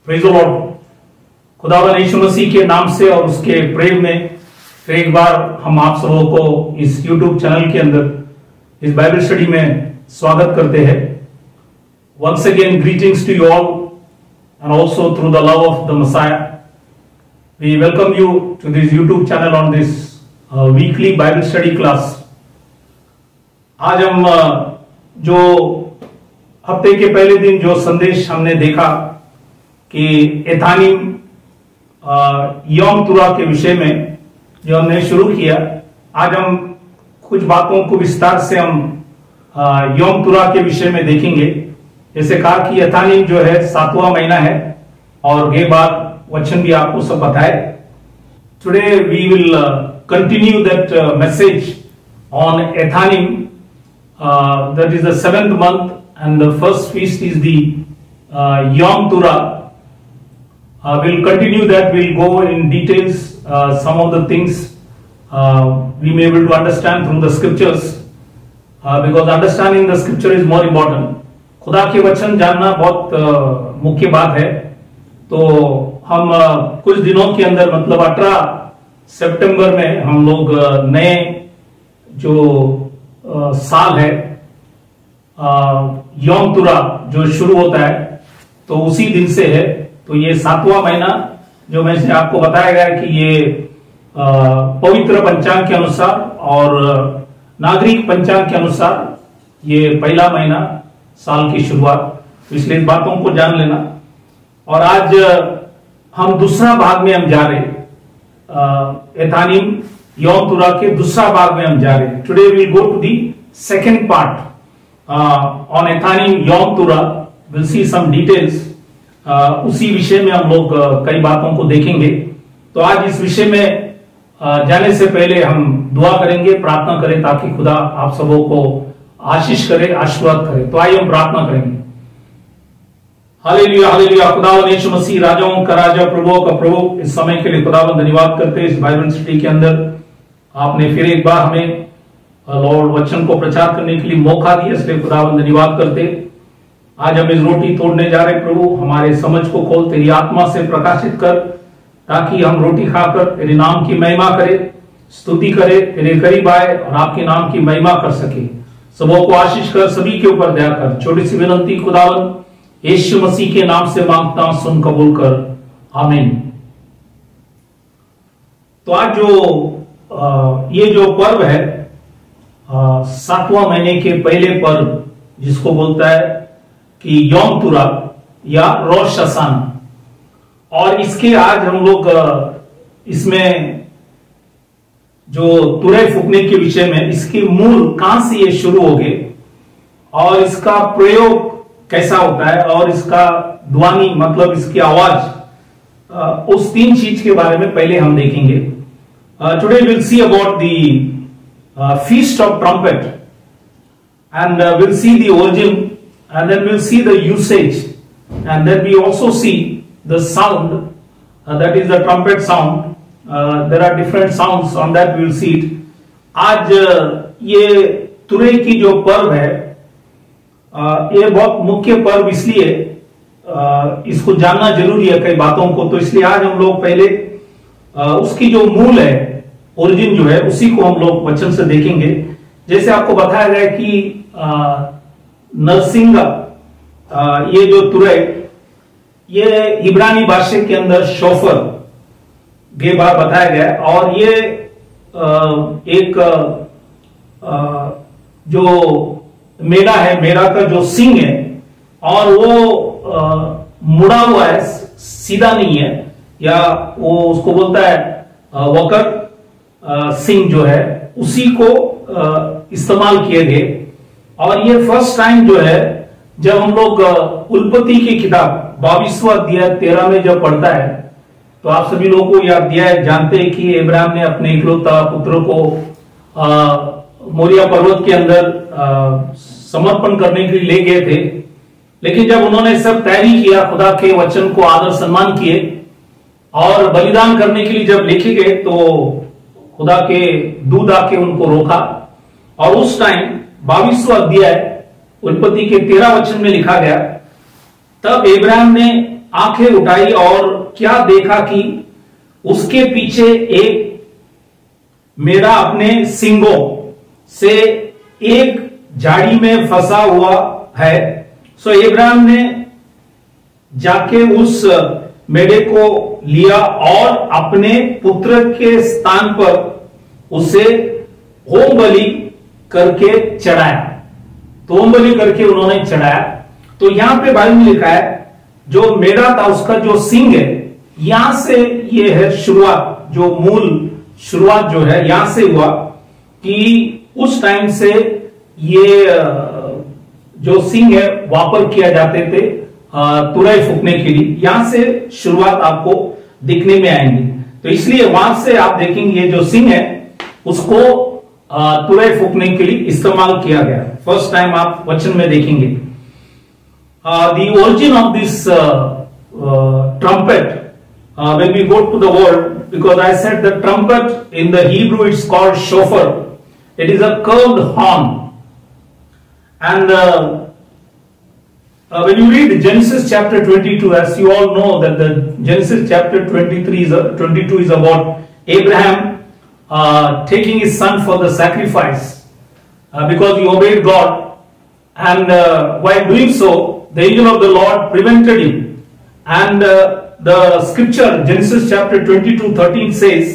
Praise the Lord. खुदावंद यीशु मसीह के नाम से और उसके प्रेम में फिर एक बार हम आप सबों को इस YouTube चैनल के अंदर इस बाइबल स्टडी में स्वागत करते हैं। Once again, greetings to you all and also through the love of the Messiah. We welcome you to this YouTube channel on this weekly Bible study class. आज हम जो हफ्ते के पहले दिन जो संदेश हमने देखा कि एथानिम यौम तुरा के विषय में जो हमने शुरू किया, आज हम कुछ बातों को विस्तार से हम यौम तुरा के विषय में देखेंगे। जैसे कहा कि एथानिम जो है 7वां महीना है और ये बात वचन भी आपको सब बताए। Today we will continue that message on Ethanim, that is the 7th month and the first feast is the Yom Turah. We'll continue that. We'll go in details some of the things we may be able to understand through the scriptures, because understanding the scripture is more important. खुदा के वचन जानना बहुत मुख्य बात है। तो हम कुछ दिनों के अंदर मतलब 18 सितंबर में हम लोग नए जो साल है यौम तुरा जो शुरू होता है, तो उसी दिन से है। तो ये 7वां महीना जो मैं से आपको बताया गया कि ये पवित्र पंचांग के अनुसार और नागरिक पंचांग के अनुसार ये पहला महीना साल की शुरुआत, तो इसलिए इन बातों को जान लेना। और आज हम दूसरा भाग में हम जा रहे एथानिम यौम तुरा के दूसरा भाग में हम जा रहे। Today we will go to the second part on Ethanim Yom Teruah. Will see some details. उसी विषय में हम लोग कई बातों को देखेंगे। तो आज इस विषय में जाने से पहले हम दुआ करेंगे, प्रार्थना करें ताकि खुदा आप सबों को आशीष करे, आशीर्वाद करे। तो आइए हम प्रार्थना करेंगे। Hallelujah hallelujah. खुदावंद यीशु मसीह राजाओं का राजा, प्रभुओं का प्रभु, इस समय के लिए खुदावंद धन्यवाद करते हैं। इस बाइबल स्टडी के अंदर आपने फिर एक बार हमें लॉर्ड वचन को प्रचार करने के लिए मौका दिया, इसलिए खुदावंद धन्यवाद करते। आज हम इस रोटी तोड़ने जा रहे प्रभु, हमारे समझ को खोल, तेरी आत्मा से प्रकाशित कर, ताकि हम रोटी खाकर तेरे नाम की महिमा करें, स्तुति करें, तेरे करीब आए और आपके नाम की महिमा कर सके। सबों को आशीष कर, सभी के ऊपर दया कर। छोटी सी विनंती खुदावंद यीशु मसीह के नाम से मांगता हूं, सुन कबूल कर, आमीन। तो आज जो ये जो पर्व है 7वां महीने के पहले पर्व, जिसको बोलता है कि यौम तुरा या रोश हसाना, और इसके आज हम लोग इसमें जो तुरे फूकने के विषय में, इसके मूल कहां से ये शुरू हो गए और इसका प्रयोग कैसा होता है और इसका ध्वनि मतलब इसकी आवाज, उस 3 चीज के बारे में पहले हम देखेंगे। Today will see about the feast of trumpet and we'll see the origin, and then we'll see the usage, and then we also see the sound, that is the trumpet sound. There are different sounds on that, we'll see it. आज ये तुरे की जो पर्व है, ये बहुत मुख्य पर्व, इसलिए इसको जानना जरूरी है कई बातों को। तो इसलिए आज हम लोग पहले उसकी जो मूल है, ओरिजिन जो है, उसी को हम लोग वचन से देखेंगे। जैसे आपको बताया गया कि नरसिंगा, ये जो तुरे, ये इब्रानी भाषा के अंदर शोफर ये बात बताया गया, और ये एक जो मेढ़ा है, मेढ़ा का जो सींग है, और वो मुड़ा हुआ है, सीधा नहीं है, या वो उसको बोलता है वकर सींग जो है, उसी को इस्तेमाल किए गए। और ये फर्स्ट टाइम जो है, जब हम लोग उत्पत्ति की किताब 22वां अध्याय 13 में जब पढ़ता है, तो आप सभी लोगों को यह अध्याय जानते हैं कि इब्राहिम ने अपने इकलौता पुत्र को मोरिया पर्वत के अंदर समर्पण करने के लिए ले गए थे। लेकिन जब उन्होंने सब तैयारी किया, खुदा के वचन को आदर सम्मान किए और बलिदान करने के लिए जब लेके गए, तो खुदा के दूत आके उनको रोका। और उस टाइम 22वां अध्याय उत्पत्ति के 13 वचन में लिखा गया, तब इब्राहिम ने आंखें उठाई और क्या देखा कि उसके पीछे एक मेढ़ा अपने सींगों से एक झाड़ी में फंसा हुआ है। सो इब्राहिम ने जाके उस मेढ़े को लिया और अपने पुत्र के स्थान पर उसे होम बलि करके चढ़ाया। तो होम बलि करके उन्होंने चढ़ाया। तो यहां पे बाइबल में लिखा है जो मेढ़ा था उसका जो सींग है, यहां से ये है शुरुआत, जो मूल शुरुआत जो है यहां से हुआ कि उस टाइम से ये जो सींग है वापर किया जाते थे तुरई फूकने के लिए। यहां से शुरुआत आपको दिखने में आएंगी। तो इसलिए वहां से आप देखेंगे ये जो सींग है उसको तुरई फूकने के लिए इस्तेमाल किया गया। फर्स्ट टाइम आप वचन में देखेंगे। The origin of this trumpet, when we go to the word, because I said the trumpet in the Hebrew it's called shofar. It is a curved horn, and when you read Genesis chapter 22, as you all know that the Genesis chapter 22 is about Abraham taking his son for the sacrifice because he obeyed God, and while doing so the angel of the Lord prevented him. And the scripture Genesis chapter 22:13 says,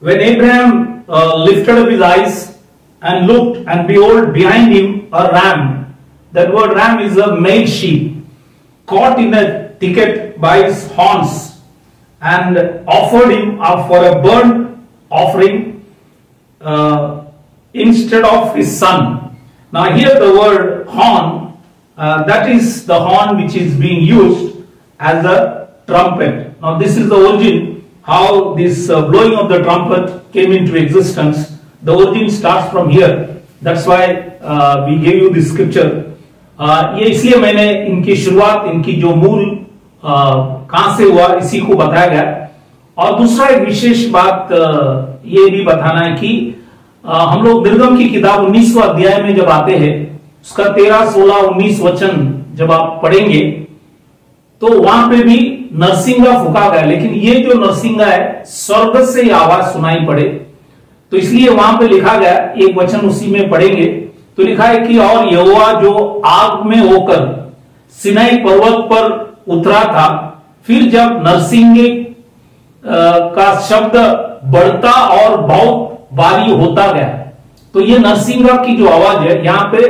when Abraham lifted up his eyes and looked, and behold, behind him a ram. That word ram is a male sheep, caught in a thicket by his horns, and offered him up for a burnt offering instead of his son. Now here the word horn, that is the horn which is being used as a trumpet. Now this is the origin, how this blowing of the trumpet came into existence. The origin starts from here. That's why we gave you this scripture. ये इसलिए मैंने इनकी शुरुआत, इनकी जो मूल कहां से हुआ इसी को बताया गया। और दूसरा एक विशेष बात ये भी बताना है कि हम लोग निर्गम की किताब 19वां अध्याय में जब आते हैं, उसका 13, 16, 19 वचन जब आप पढ़ेंगे तो वहां पे भी नरसिंगा फूका गया। लेकिन ये जो नरसिंगा है स्वर्ग से आवाज सुनाई पड़े, तो इसलिए वहां पे लिखा गया, एक वचन उसी में पढ़ेंगे तो लिखा है कि और यहोवा जो आग में होकर सिनाई पर्वत पर उतरा था, फिर जब नरसिंगे का शब्द बढ़ता और बहुत भारी होता गया। तो ये नरसिंगा की जो आवाज है यहां पे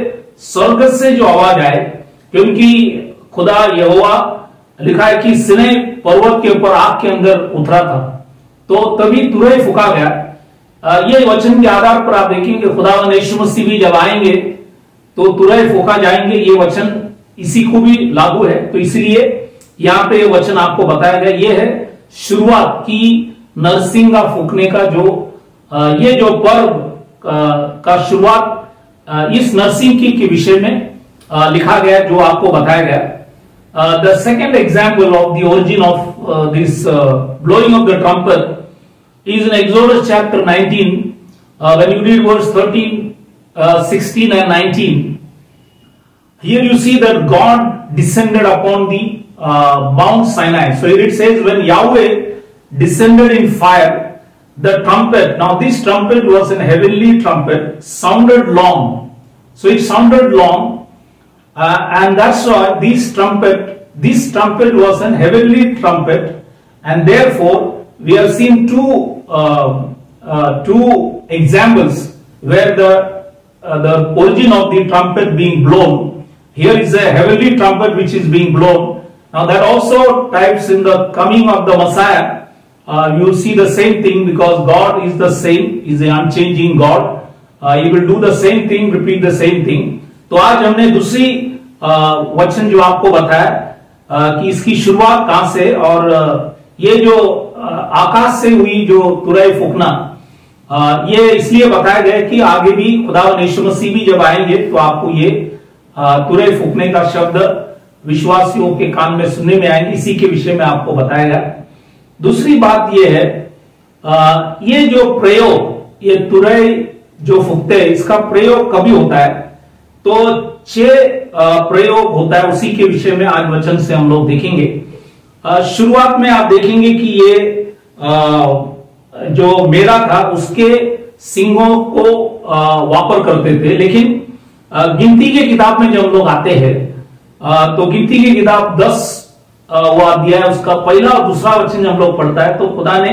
स्वर्ग से जो आवाज आए, क्योंकि खुदा यहोवा लिखा है कि सिनै पर्वत के ऊपर आग के अंदर उतरा था, तो तभी तुरई फूका गया। ये वचन के आधार पर आप देखेंगे खुदावंद यीशु मसीह भी जब आएंगे तो तुरई फूका जाएंगे। ये वचन इसी को भी लागू है। तो इसलिए यहां पे ये वचन आपको बताया गया, ये है शुरुआत की नरसिंगा फूकने का जो ये जो पर्व का शुरुआत इस नरसिंगी के विषय में लिखा गया, जो आपको बताया गया। The second example of the origin of this blowing of the trumpet is in Exodus chapter 19. When you read verse 13, 16 and 19, here you see that God descended upon the Mount Sinai. So here it says, when Yahweh descended in fire, the trumpet, now this trumpet was an heavenly trumpet, sounded long. So it sounded long. And that's why this trumpet was an heavenly trumpet, and therefore we have seen two examples where the origin of the trumpet being blown. Here is a heavenly trumpet which is being blown. Now that also types in the coming of the Messiah. You will see the same thing, because God is the same, is an unchanging God. He will do the same thing, repeat the same thing. तो आज हमने दूसरी वचन जो आपको बताया कि इसकी शुरुआत कहां से, और ये जो आकाश से हुई जो तुरई फूकना, ये इसलिए बताया गया कि आगे भी खुदावंद यीशु मसीह भी जब आएंगे तो आपको ये तुरई फूकने का शब्द विश्वासियों के कान में सुनने में आएंगे। इसी के विषय में आपको बताया गया। दूसरी बात ये है, ये जो प्रयोग, ये तुरई जो फूकते हैं, इसका प्रयोग कभी होता है? तो 6 प्रयोग होता है, उसी के विषय में आज वचन से हम लोग देखेंगे। शुरुआत में आप देखेंगे कि ये जो मेरा था उसके सिंगों को वापर करते थे, लेकिन गिनती के किताब में जब हम लोग आते हैं तो गिनती की किताब 10 वो अध्याय उसका पहला और दूसरा वचन जब हम लोग पढ़ता है तो खुदा ने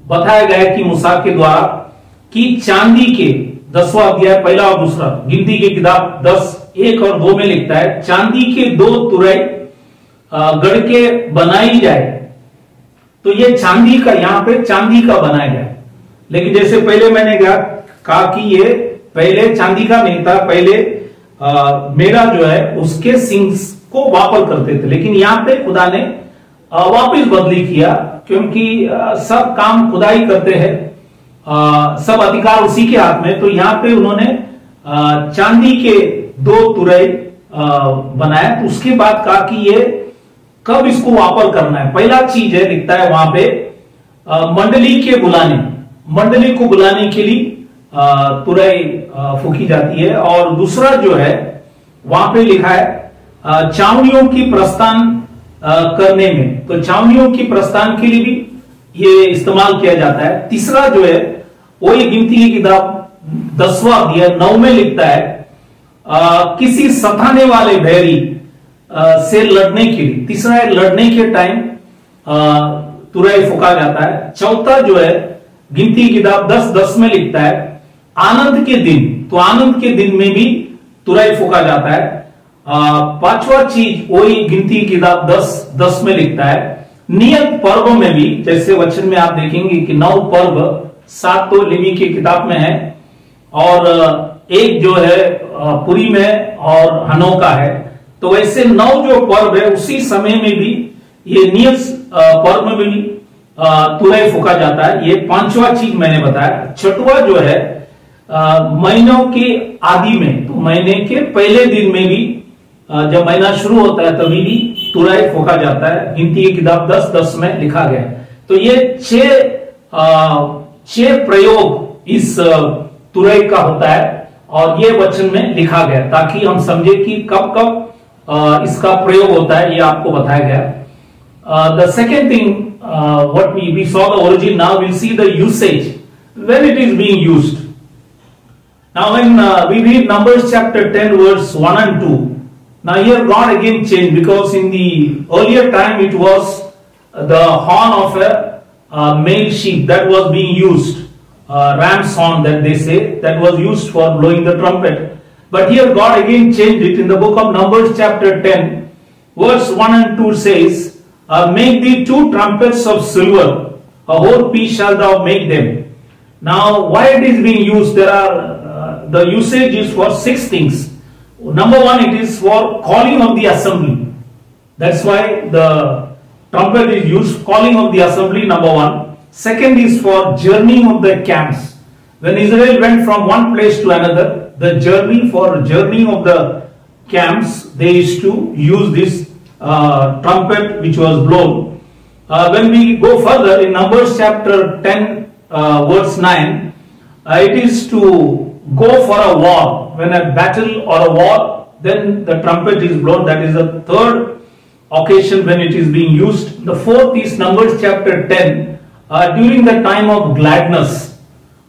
बताया गया कि मूसा के द्वारा कि चांदी के 10वां अध्याय पहला और दूसरा गिनती की किताब 10:1 और 2 में लिखता है, चांदी के 2 तुरई गढ़ के बनाई जाए। तो ये चांदी का, यहां पे चांदी का बनाया गया, लेकिन जैसे पहले मैंने कहा कि ये पहले चांदी का नहीं था, पहले मेरा जो है उसके सिंग्स को वापर करते थे, लेकिन यहां पे खुदा ने वापस बदली किया, क्योंकि सब काम खुदा ही करते हैं, सब अधिकार उसी के हाथ में। तो यहां पे उन्होंने चांदी के 2 तुरई बनाया। तो उसके बाद कहा कि ये कब इसको वापर करना है। पहला चीज है, लिखता है वहां पे मंडली को बुलाने के लिए तुरई फूकी जाती है। और दूसरा जो है वहां पे लिखा है छावनियों की प्रस्थान करने में, तो छावनियों की प्रस्थान के लिए भी ये इस्तेमाल किया जाता है। तीसरा जो है वही गिनती की किताब 10वां अध्याय 9 में लिखता है किसी सताने वाले बैरी से लड़ने के लिए। तीसरा है लड़ने के टाइम तुरई फूका जाता है। चौथा जो है गिनती की किताब 10:10 में लिखता है आनंद के दिन, तो आनंद के दिन में भी तुरई फूका जाता है। पांचवा चीज वही गिनती की किताब 10:10 में लिखता है नियत पर्व में भी, जैसे वचन में आप देखेंगे कि 9 पर्व, 7 तो लेवी की किताब में है और एक जो है पुरी में और हनोका है। तो वैसे 9 जो पर्व है उसी समय में भी ये नियत पर्व में भी तुरई फूका जाता है। ये 5वां चीज मैंने बताया। 6वां जो है महीनों के आदि में, तो महीने के पहले दिन में भी जब महीना शुरू होता है तभी भी तुरई फूका जाता है। गिनती की किताब 10:10 में लिखा गया। तो ये 6 प्रयोग इस तुरई का होता है और ये वचन में लिखा गया ताकि हम समझे कि कब कब इसका प्रयोग होता है, ये आपको बताया गया। The second thing what we saw the origin, now we'll see the usage when it is being used. Now when we read Numbers chapter 10 verse 1 and 2, now here God again changed, because in the earlier time it was the horn of a male sheep that was being used, ram's horn that they say, that was used for blowing the trumpet. But here God again changed it. In the book of Numbers chapter 10 verse 1 and 2 says, make thee 2 trumpets of silver, a whole piece shalt thou make them. Now why it is being used? There are the usage is for 6 things. Number 1, it is for calling of the assembly. That's why the trumpet is used, calling of the assembly, number 1. Second is for journeying of the camps. When Israel went from one place to another, the journeying of the camps, they used to use this trumpet which was blown. When we go further in Numbers chapter 10 verse 9, it is to go for a war. When a battle or a war, then the trumpet is blown. That is the third occasion when it is being used. The fourth is Numbers chapter 10. During the time of gladness,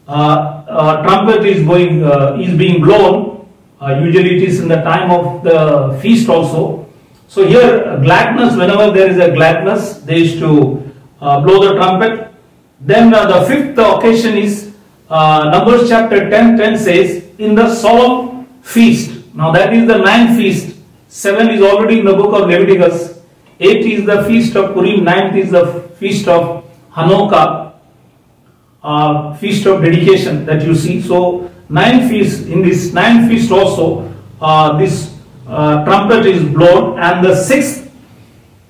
trumpet is being blown. Usually it is in the time of the feast also. So here gladness, whenever there is a gladness, they used to blow the trumpet. Then the fifth occasion is Numbers chapter 10 says in the solemn feast. Now that is the 9th feast. 7 is already in the book of Leviticus. 8 is the feast of Purim. 9th is the feast of Hanukkah, feast of dedication that you see. So 9th feast, in this 9th feast also this trumpet is blown. And the 6th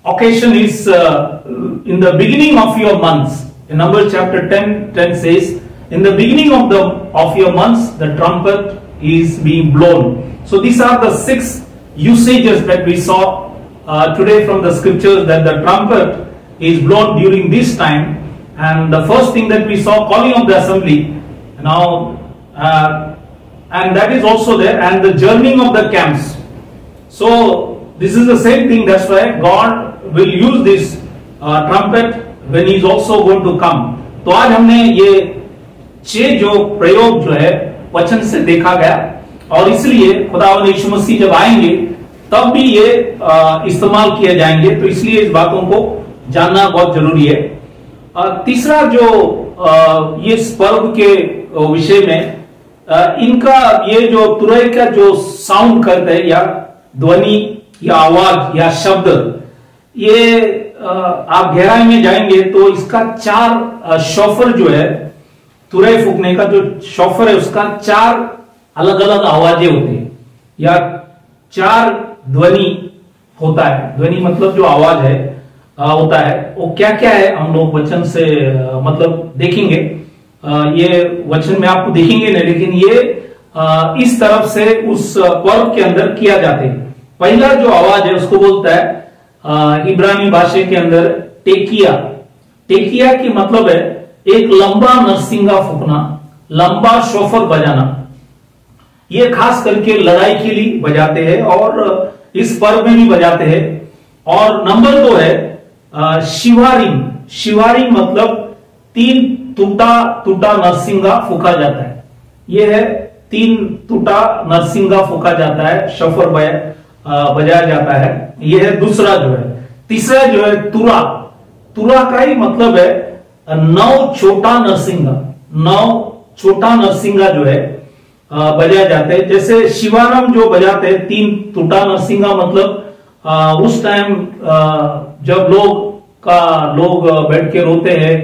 occasion is in the beginning of your months. In Numbers chapter 10 says, in the beginning of your months, the trumpet is being blown. So these are the 6 usages that we saw today from the scriptures, that the trumpet is blown during this time. And the first thing that we saw, calling of the assembly. Now, and that is also there, and the journeying of the camps. So this is the same thing. That's why God will use this trumpet when He is also going to come. तो आज हमने ये 6 जो प्रयोग जो है वचन से देखा गया, और इसलिए खुदावंद यीशु मसीह जब आएंगे तब भी ये इस्तेमाल किए जाएंगे, तो इसलिए इस बातों को जानना बहुत जरूरी है। तीसरा जो ये पर्व के विषय में इनका ये जो तुरई का जो साउंड करते हैं या ध्वनि या आवाज या शब्द, ये आप गहराई में जाएंगे तो इसका 4 शोफर जो है, तुरई फूकने का जो शोफर है उसका 4 अलग अलग आवाजें होती है या 4 ध्वनि होता है। ध्वनि मतलब जो आवाज है होता है, वो क्या क्या है हम लोग वचन से मतलब देखेंगे। ये वचन में आपको देखेंगे नहीं, लेकिन ये इस तरफ से उस पर्व के अंदर किया जाते हैं। पहला जो आवाज है उसको बोलता है इब्रानी भाषा के अंदर टेकिया। टेकिया की मतलब है एक लंबा नरसिंगा फूकना, लंबा शोफर बजाना। ये खास करके लड़ाई के लिए बजाते हैं और इस पर्व में भी बजाते हैं। और नंबर 2 है शिवारिंग। शिवारिंग मतलब 3 टूटा नरसिंगा फूका जाता है। यह है 3 टूटा नरसिंगा फूका जाता है, शोफर बजाया जाता है। यह है दूसरा जो है। तीसरा जो है तुरा। तुरा का ही मतलब है 9 छोटा नरसिंगा। 9 छोटा नरसिंगा जो है बजाया जाता है। जैसे शिवारम जो बजाते हैं 3 टूटा नरसिंगा, मतलब उस टाइम जब लोग बैठ के रोते हैं,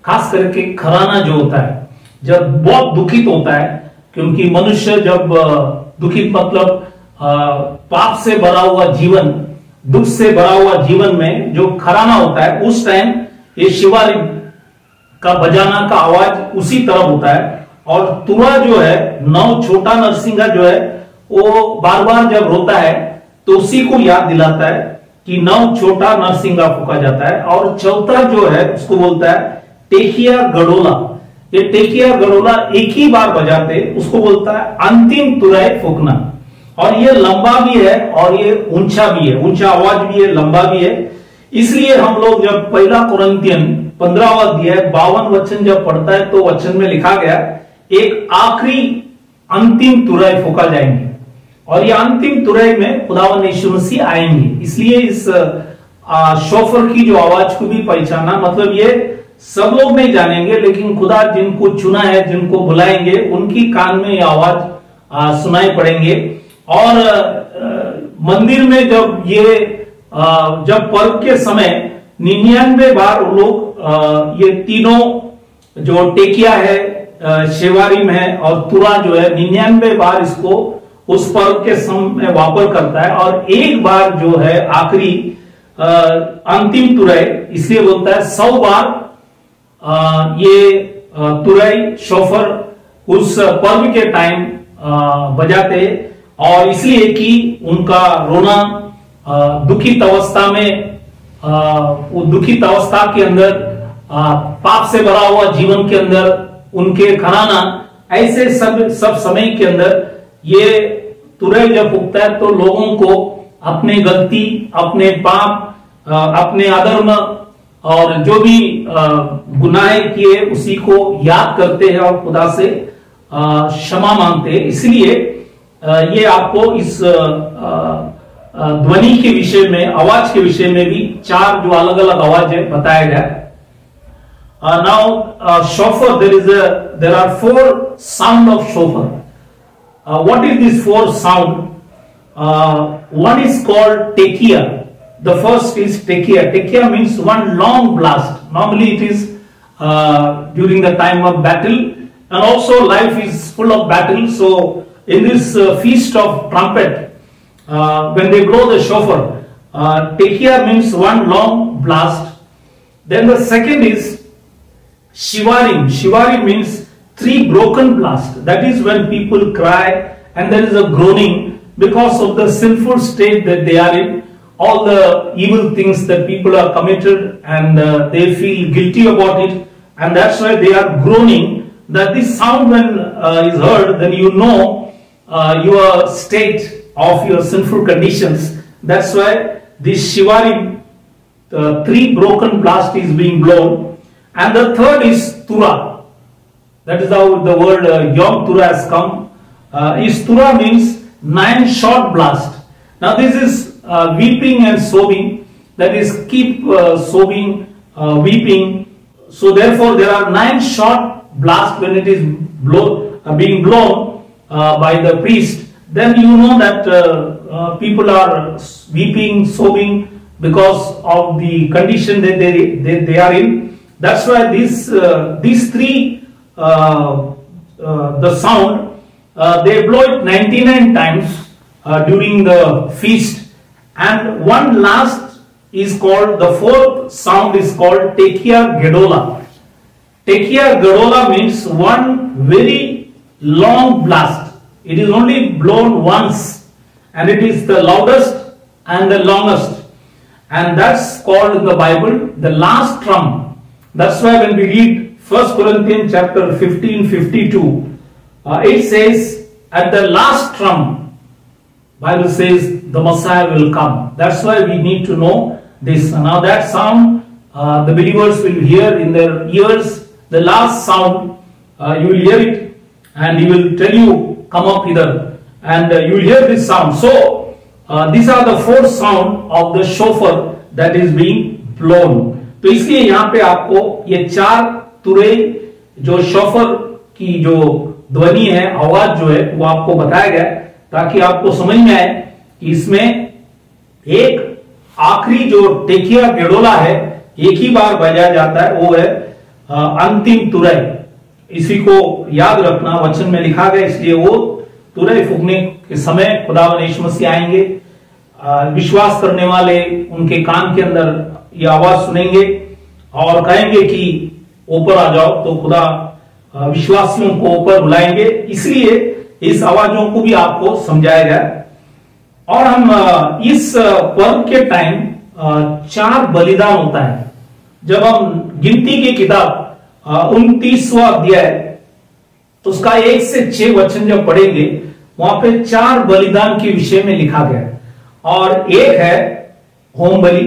खास करके घराना जो होता है जब बहुत दुखित होता है, क्योंकि मनुष्य जब दुखित मतलब पाप से भरा हुआ जीवन, दुख से भरा हुआ जीवन में जो घराना होता है, उस टाइम ये शिवारिम का बजाना का आवाज उसी तरह होता है। और तुरा जो है 9 छोटा नरसिंगा जो है वो बार बार जब रोता है तो उसी को याद दिलाता है कि 9 छोटा नरसिंगा फूका जाता है। और चौथा जो है उसको बोलता है टेकिया गडोला। ये टेकिया गडोला एक ही बार बजाते, उसको बोलता है अंतिम तुरई फूकना। और ये लंबा भी है और ये ऊंचा भी है, ऊंचा आवाज भी है, लंबा भी है। इसलिए हम लोग जब 1 कुरिन्थियन 15वां अध्याय 52 वचन जब पढ़ता है तो वचन में लिखा गया एक आखिरी अंतिम तुरई फूका जाएंगे, और ये अंतिम तुरई में खुदावंद यीशु मसीह आएंगे। इसलिए इस शोफर की जो आवाज को भी पहचाना, मतलब ये सब लोग नहीं जानेंगे, लेकिन खुदा जिनको चुना है, जिनको बुलाएंगे, उनकी कान में ये आवाज सुनाई पड़ेंगे। और मंदिर में जब ये जब पर्व के समय 99 बार लोग ये तीनों जो टेकिया है, शिवारिम है और तुरा जो है 99 बार इसको उस पर्व के समय वापर करता है। और एक बार जो है आखिरी अंतिम तुरई, इसलिए बोलता है 100 बार ये तुरई शोफर उस पर्व के टाइम बजाते, और इसलिए कि उनका रोना दुखित अवस्था में, वो दुखित अवस्था के अंदर, पाप से भरा हुआ जीवन के अंदर उनके घराना, ऐसे सब समय के अंदर ये तुरई जब फूकता है तो लोगों को अपने गलती, अपने पाप, अपने अधर्म और जो भी गुनाह किए उसी को याद करते हैं और खुदा से क्षमा मांगते हैं। इसलिए ये आपको इस ध्वनि के विषय में, आवाज के विषय में भी 4 जो अलग अलग आवाज है बताया गया। Now shofar, there are 4 sound of shofar. What is this 4 sound? One is called tekiya. The first is tekiya. Tekiya means one long blast. Normally it is during the time of battle, and also life is full of battle. So in this feast of trumpet, when they blow the shofar, tekiya means one long blast. Then the second is shivarim. Shivarim means 3 broken blasts. That is when people cry and there is a groaning because of the sinful state that they are in, all the evil things that people are committed, and they feel guilty about it, and that's why they are groaning. That this sound when is heard, then you know your state of your sinful conditions, That's why this Shivarim, the 3 broken blast is being blown, and the third is Tura. That is how the word Yom Tura has come. Is Tura means 9 short blast. Now this is weeping and sobbing. That is keep sobbing, weeping. So therefore there are 9 short blasts when it is being blown by the priest. Then you know that people are weeping, sobbing because of the condition that they are in. That's why these 3 the sound they blow it 99 times during the feast, and one last is called, the 4th sound is called Tekiah Gedola. Tekiah Gedola means one very long blast. It is only blown once, and it is the loudest and the longest, and that's called in the Bible the last trump. That's why when we read 1 Corinthians chapter 15:52, it says at the last trump, Bible says the Messiah will come. That's why we need to know this. Now that sound the believers will hear in their ears, the last sound, you will hear it, and he will tell you, come up hither, and you will hear this sound. So these are the 4 sound of the shofar that is being blown. तो इसलिए यहाँ पे आपको ये 4 तुरे जो chauffeur की जो ध्वनि है, आवाज जो है, वो आपको बताया गया ताकि आपको समझ में आए कि इसमें एक आखिरी जो टेकिया गेडोला है एक ही बार बजाया जाता है, वो है अंतिम तुरई। इसी को याद रखना, वचन में लिखा गया, इसलिए वो तुरई फूकने के समय खुदावन यीशु मसीह आएंगे। विश्वास करने वाले उनके कान के अंदर ये आवाज सुनेंगे और कहेंगे कि ऊपर आ जाओ, तो खुदा विश्वासियों को ऊपर बुलाएंगे। इसलिए इस आवाजों को भी आपको समझाया गया। और हम इस पर्व के टाइम 4 बलिदान होता है। जब हम गिनती की किताब 29वां अध्याय तो उसका 1 से 6 वचन जब पढ़ेंगे, वहां पे 4 बलिदान के विषय में लिखा गया है। और एक है होम बलि,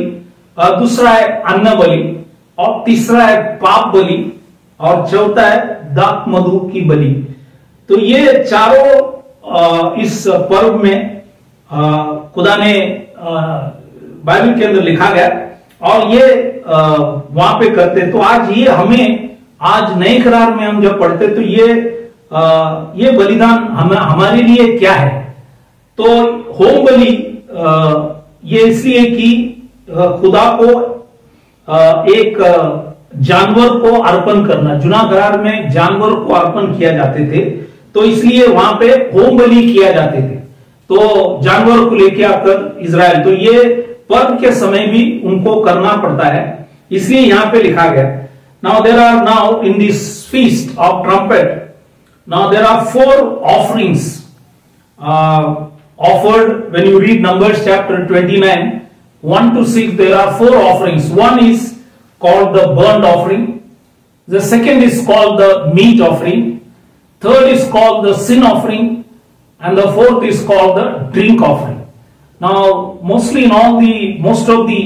दूसरा है अन्न बलि, और तीसरा है पाप बलि, और चौथा है दाख मधु की बलि। तो ये चारों इस पर्व में खुदा ने बाइबल के अंदर लिखा गया और ये वहां पे करते। तो आज ये हमें, आज नए करार में हम जब पढ़ते तो ये बलिदान हमारे लिए क्या है। तो होम बलि ये इसलिए कि खुदा को एक जानवर को अर्पण करना, जुना करार में जानवर को अर्पण किया जाते थे, तो इसलिए वहां पे होम बलि किया जाते थे। तो जानवर को लेके आकर इजराइल, तो ये पर्व के समय भी उनको करना पड़ता है, इसलिए यहां पे लिखा गया। Now there are now in this feast of trumpet, now there are 4 offerings offered. When you read Numbers chapter 29 1 to 6, there are 4 offerings. One is called the burnt offering, the second is called the meat offering, third is called the sin offering, and the fourth is called the drink offering. Now mostly in most of the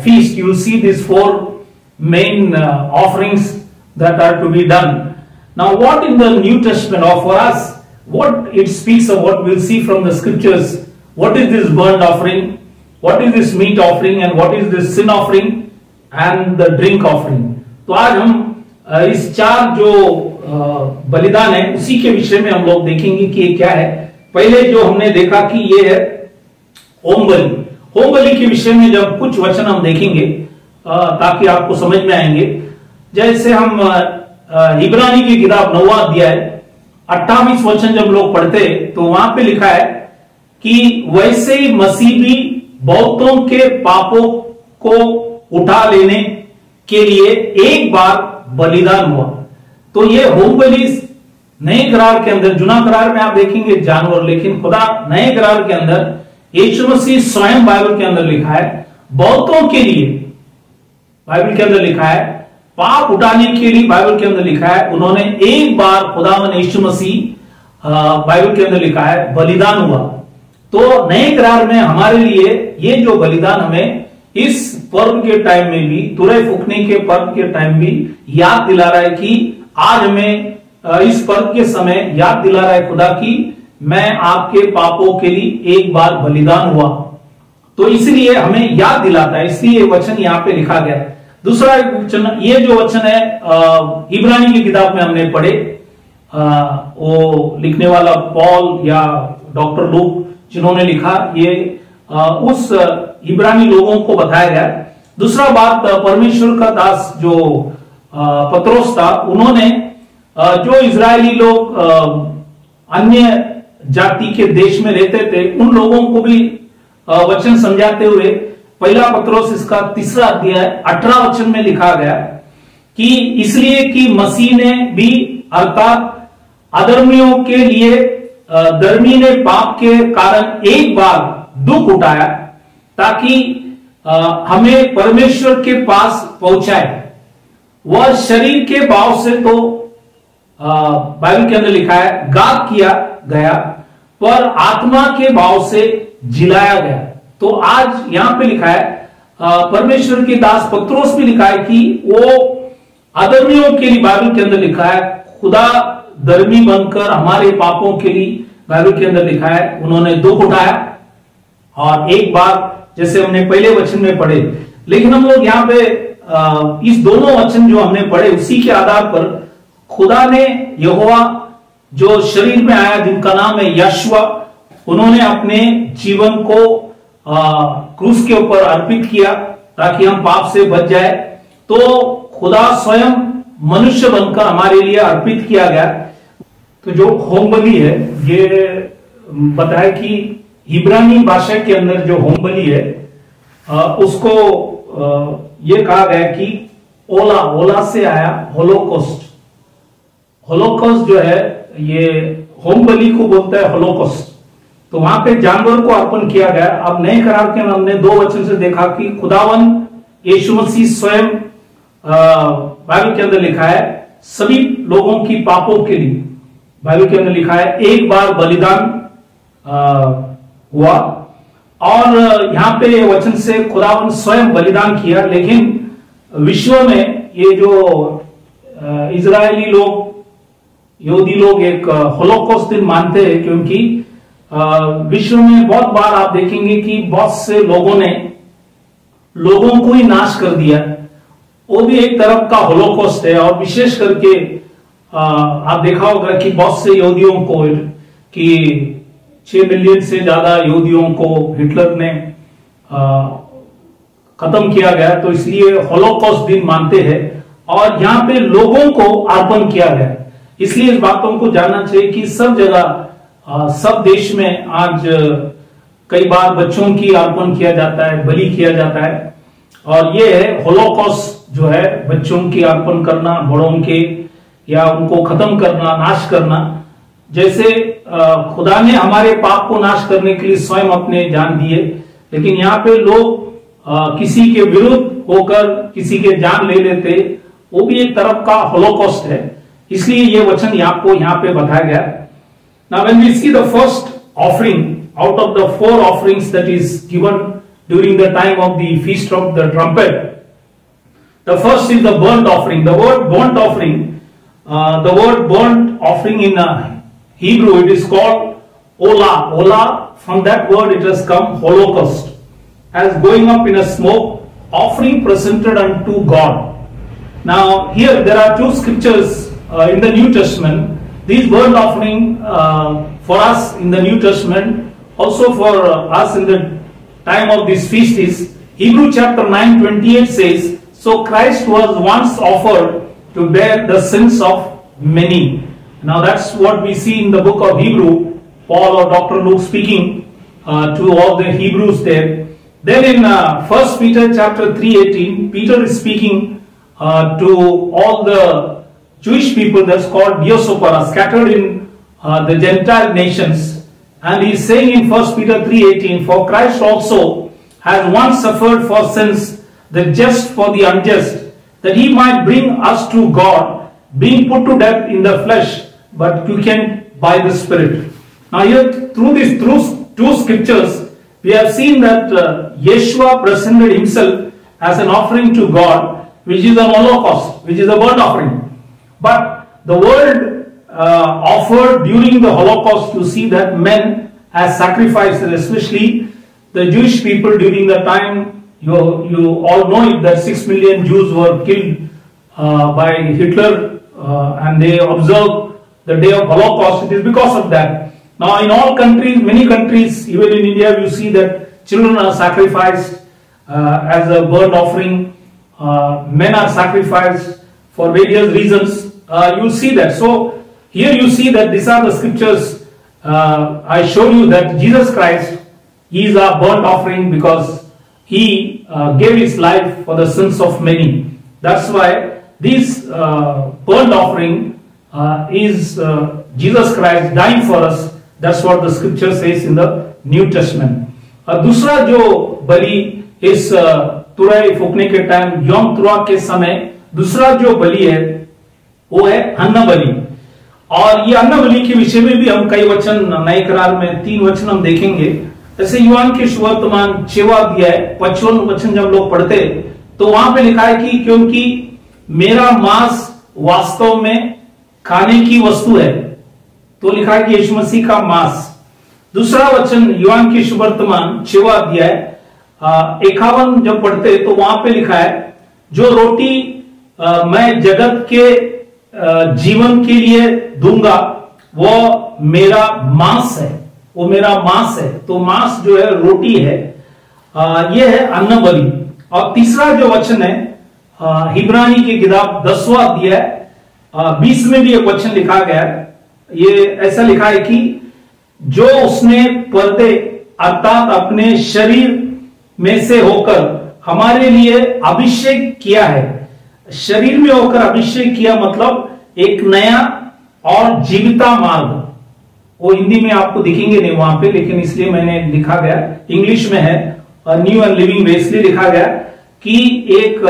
feast you will see these 4 main offerings that are to be done. Now what in the New Testament, or for us, what it speaks of, what we'll see from the scriptures, what is this burnt offering, what is this meat offering, and what is this sin offering and the drink offering. तो आज हम इस 4 जो बलिदान है उसी के विषय में हम लोग देखेंगे कि ये क्या है। पहले जो हमने देखा कि ये है होम बलि। होम बलि के विषय में जब कुछ वचन हम देखेंगे ताकि आपको समझ में आएंगे। जैसे हम इब्रानी की किताब 9वां अध्याय 28 वचन जब लोग पढ़ते तो वहां पे लिखा है कि वैसे ही मसीह भी बहुतों के पापों को उठा लेने के लिए एक बार बलिदान हुआ। तो ये होम बलि नए करार के अंदर, जुना करार में आप देखेंगे जानवर, लेकिन खुदा नए करार के अंदर यीशु मसीह स्वयं बाइबल के अंदर लिखा है बहुतों के लिए, बाइबल के अंदर लिखा है पाप उठाने के लिए, बाइबल के अंदर लिखा है उन्होंने एक बार खुदावन यीशु मसीह बाइबल के अंदर लिखा है बलिदान हुआ। तो नए करार में हमारे लिए ये जो बलिदान हमें इस पर्व के टाइम में भी, तुरई फूकने के पर्व के टाइम भी याद दिला रहा है कि आज हमें इस पर्व के समय याद दिला रहा है खुदा की मैं आपके पापों के लिए एक बार बलिदान हुआ। तो इसलिए हमें याद दिलाता है, इसलिए वचन यहाँ पे लिखा गया है। दूसरा वचन, ये जो वचन है इब्रानी की किताब में हमने पढ़े, वो लिखने वाला पॉल या डॉक्टर लूक जिन्होंने लिखा, ये उस इब्रानी लोगों को बताया गया। दूसरा बात, परमेश्वर का दास जो पत्रोस था, उन्होंने जो इजरायली लोग अन्य जाति के देश में रहते थे उन लोगों को भी वचन समझाते हुए पहला पत्रोस इसका 3 अध्याय 18 वचन में लिखा गया कि इसलिए कि मसीह ने भी अर्थात अधर्मियों के लिए धर्मी ने पाप के कारण एक बार दुख उठाया ताकि हमें परमेश्वर के पास पहुंचाए। वह शरीर के भाव से तो बाइबल के अंदर लिखा है घात किया गया, पर आत्मा के भाव से जिलाया गया। तो आज यहां पे लिखा है, परमेश्वर के दास पत्रोस भी लिखा है कि वो अधर्मियों के लिए, बाइबल के अंदर लिखा है खुदा धर्मी बनकर हमारे पापों के लिए, बाइबल के अंदर लिखा है उन्होंने दुख उठाया। और एक बार जैसे हमने पहले वचन में पढ़े, लेकिन हम लोग यहाँ पे इस दोनों वचन जो हमने पढ़े उसी के आधार पर खुदा ने यहोवा जो शरीर में आया जिनका नाम है यशुआ, उन्होंने अपने जीवन को क्रूस के ऊपर अर्पित किया ताकि हम पाप से बच जाए। तो खुदा स्वयं मनुष्य बनकर हमारे लिए अर्पित किया गया। तो जो होम बलि है, ये बताया कि इब्रानी भाषा के अंदर जो होम बलि है उसको ये कहा गया कि ओला से आया होलोकॉस्ट। होलोकॉस्ट जो है ये होम बलि को बोलता है होलोकॉस्ट। तो वहां पे जानवर को अर्पण किया गया। अब नए करार के हमने 2 वचन से देखा कि खुदावन यीशु मसीह स्वयं, बाइबल के अंदर लिखा है सभी लोगों की पापों के लिए, बाइबल के अंदर लिखा है एक बार बलिदान हुआ। और यहां पे वचन से खुदावन स्वयं बलिदान किया। लेकिन विश्व में ये जो इजरायली लोग, यहूदी लोग एक होलोकॉस्ट दिन मानते हैं, क्योंकि विश्व में बहुत बार आप देखेंगे कि बहुत से लोगों ने लोगों को ही नाश कर दिया। वो भी एक तरफ का होलोकॉस्ट है। और विशेष करके आप देखा होगा कि बहुत से यहूदियों को, कि 6 मिलियन से ज्यादा यहूदियों को हिटलर ने खत्म किया गया, तो इसलिए होलोकॉस्ट दिन मानते हैं। और यहाँ पे लोगों को अर्पण किया गया। इसलिए इस बातों को जानना चाहिए कि सब जगह, सब देश में आज कई बार बच्चों की अर्पण किया जाता है, बलि किया जाता है। और ये है होलोकॉस्ट जो है, बच्चों की अर्पण करना, बड़ों के, या उनको खत्म करना, नाश करना। जैसे खुदा ने हमारे पाप को नाश करने के लिए स्वयं अपने जान दिए, लेकिन यहाँ पे लोग किसी के विरुद्ध होकर किसी के जान ले लेते, वो भी एक तरफ का होलोकॉस्ट है। इसलिए ये वचन आपको यहाँ पे बताया गया। Now when we see the first offering out of the 4 offerings that is given during the time of the Feast of the Trumpet, the first is the burnt offering. The word burnt offering, in Hebrew it is called ola. Ola, from that word it has come holocaust, as going up in a smoke, offering presented unto God. Now here there are 2 scriptures in the New Testament. These burnt offering for us in the New Testament, also for us in the time of this feast, is Hebrew chapter 9:28 says, so Christ was once offered to bear the sins of many. Now that's what we see in the book of Hebrew, Paul or Dr. Luke speaking to all the Hebrews there. Then in 1 Peter chapter 3:18, Peter is speaking to all the Jewish people that's called Diaspora, scattered in the Gentile nations. And he is saying in 1 Peter 3:18, for Christ also has once suffered for sins, the just for the unjust, that he might bring us to God, being put to death in the flesh, but quickened by the Spirit. Now here, through two scriptures, we have seen that Yeshua presented himself as an offering to God, which is an holocaust, which is a burnt offering. But the world offered during the Holocaust, you see that men as sacrifices, especially the Jewish people during the time, you all know it, that 6 million Jews were killed by Hitler, and they observed the day of Holocaust. It is because of that. Now in all countries, many countries, even in India, you see that children are sacrificed as a burnt offering. Men are sacrificed for various reasons. You see that. So here you see that these are the scriptures. I showed you that Jesus Christ, he is our burnt offering because he gave his life for the sins of many. That's why this burnt offering is Jesus Christ dying for us. That's what the scripture says in the New Testament. दूसरा जो बलि इस तुरई फूकने के time, यौम तुरा के समय दूसरा जो बलि है वो है अन्न बलि। और ये अन्न बलि के विषय में भी हम कई वचन, नए करार में 3 वचन हम देखेंगे। जैसे यूहान के सुवर्तमान 6वां अध्याय 55 वचन जब लोग पढ़ते तो वहां पे लिखा है कि क्योंकि मेरा मांस वास्तव में खाने की वस्तु है, तो लिखा है कि यीशु मसीह का मांस। दूसरा वचन यूहान के सुवर्तमान 6वां अध्याय 51 जब पढ़ते तो वहां पे लिखा है जो रोटी मैं जगत के जीवन के लिए दूंगा वो मेरा मांस है, वो मेरा मांस है। तो मांस जो है रोटी है, ये है अन्न बलि। और तीसरा जो वचन है इब्रानी की किताब 10वां अध्याय 20 में भी एक वचन लिखा गया है। ये ऐसा लिखा है कि जो उसने पर्दे अर्थात अपने शरीर में से होकर हमारे लिए अभिषेक किया है। शरीर में होकर अभिषेक किया मतलब एक नया और जीविता मार्ग। वो हिंदी में आपको दिखेंगे नहीं वहां पे, लेकिन इसलिए मैंने लिखा गया, इंग्लिश में है न्यू एंड लिविंग वे, इसलिए लिखा गया कि एक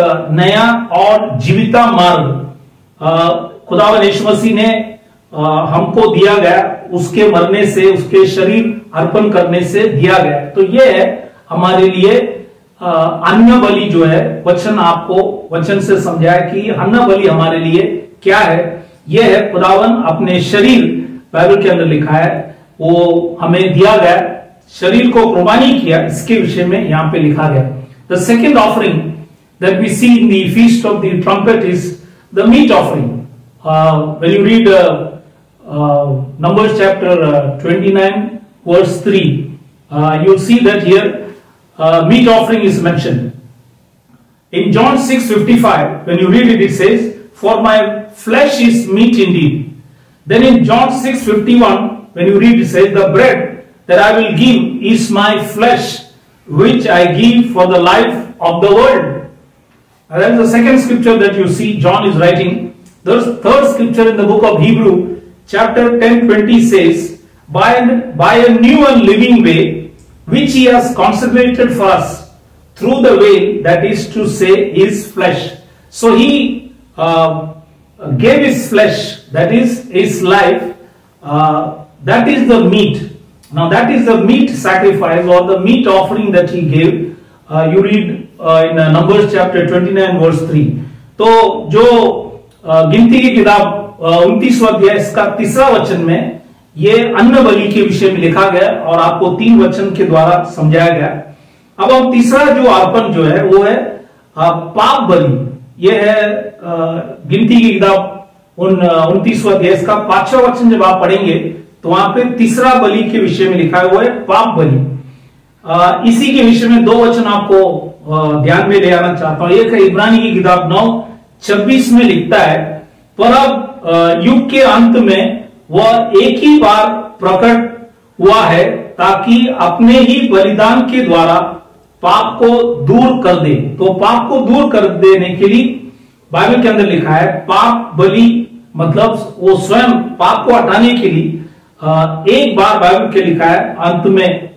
नया और जीविता मार्ग खुदावन यीशु मसीह ने हमको दिया गया, उसके मरने से, उसके शरीर अर्पण करने से दिया गया। तो ये है हमारे लिए अन्न बलि जो है। वचन आपको वचन से समझाया कि अन्न बलि हमारे लिए क्या है। ये है खुदावन अपने शरीर, बाइबल के अंदर लिखा है, वो हमें दिया गया, शरीर को कुर्बानी किया, इसके विषय में यहां पे लिखा गया। The second offering that we see in the feast of the trumpet is the meat offering. When you read Numbers chapter 29 verse 3, you'll see that here meat offering is mentioned. In John 6:55, when you read it, it says, "For my flesh is meat indeed." Then in John 6:51, when you read it, says, "The bread that I will give is my flesh, which I give for the life of the world." And that is the second scripture that you see John is writing. The third scripture in the book of Hebrew, chapter 10:20 says, by a new and living way, which he has consecrated for us through the way, that is to say, his flesh. So he gave his flesh, that is his life, that is the meat. Now that is the meat sacrifice or the meat offering that he gave. You read in Numbers chapter 29 verse 3. तो जो गिनती की किताब 29वां अध्याय इसका 3रा वचन में ये अन्न बलि के विषय में लिखा गया और आपको 3 वचन के द्वारा समझाया गया। अब हम तीसरा जो अर्पण जो है वो है पाप बलि। ये है गिनती की किताब 29वां अध्याय इसका 5वां वचन जब आप पढ़ेंगे तो वहां पे तीसरा बलि के विषय में लिखा है, वो है पाप बलि। इसी के विषय में 2 वचन आपको ध्यान में ले आना चाहता हूं। एक है इब्रानी की किताब 9:26 में लिखता है, पर अब युग के अंत में वह एक ही बार प्रकट हुआ है ताकि अपने ही बलिदान के द्वारा पाप को दूर कर दे। तो पाप को दूर कर देने के लिए बाइबल के अंदर लिखा है पाप बलि, मतलब वो स्वयं पाप को हटाने के लिए एक बार बाइबल के लिखा है, अंत में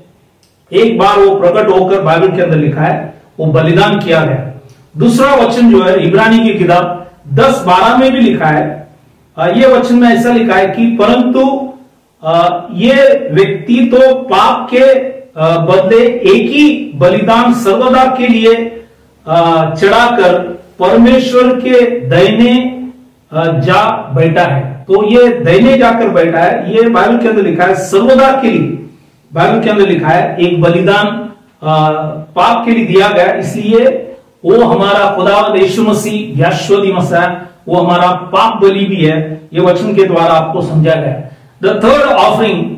एक बार वो प्रकट होकर बाइबल के अंदर लिखा है वो बलिदान किया गया। दूसरा वचन जो है इब्रानी की किताब 10:12 में भी लिखा है, ये वचन में ऐसा लिखा है कि परंतु ये व्यक्ति तो पाप के बदले एक ही बलिदान सर्वदा के लिए चढ़ाकर परमेश्वर के दाहिने जा बैठा है। तो ये दाहिने जाकर बैठा है, ये बाइबल के अंदर लिखा है सर्वदा के लिए। बाइबल के अंदर लिखा है एक बलिदान पाप के लिए दिया गया, इसलिए वो हमारा खुदावंद यीशु मसीह यशोदी मसीह वो हमारा पाप बलि भी है। ये वचन के द्वारा आपको समझा गया। The third offering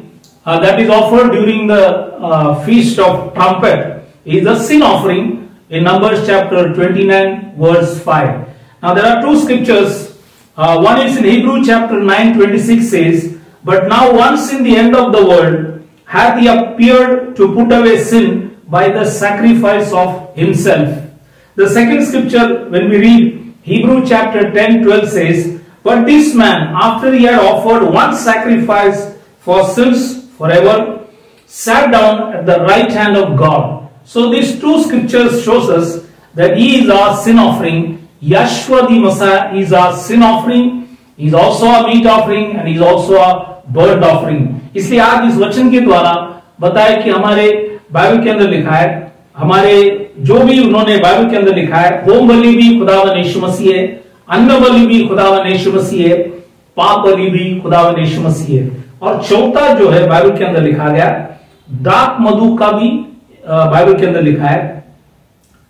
that is offered during the feast of trumpet is the sin offering in Numbers chapter 29 verse 5. Now there are two scriptures. One is in Hebrew chapter 9:26 says, "But now once in the end of the world hath he appeared to put away sin by the sacrifice of himself." The second scripture, when we read Hebrew chapter 10:12 says, "But this man, after he had offered one sacrifice for sins forever, sat down at the right hand of God." So these two scriptures shows us that he is our sin offering. Yeshua the Messiah is our sin offering. He is also a meat offering and he is also a burnt offering. इसलिए आज इस वचन के द्वारा बताया कि हमारे Bible के अंदर लिखा है, हमारे जो भी उन्होंने बाइबल के अंदर लिखा है, होम बलि भी खुदावंद यीशु मसीह है, अन्न बलि भी खुदावंद यीशु मसीह है, पाप बलि भी खुदावंद यीशु मसीह है। और चौथा जो है बाइबल के अंदर लिखा गया, दाक मधु का भी बाइबल के अंदर लिखा है,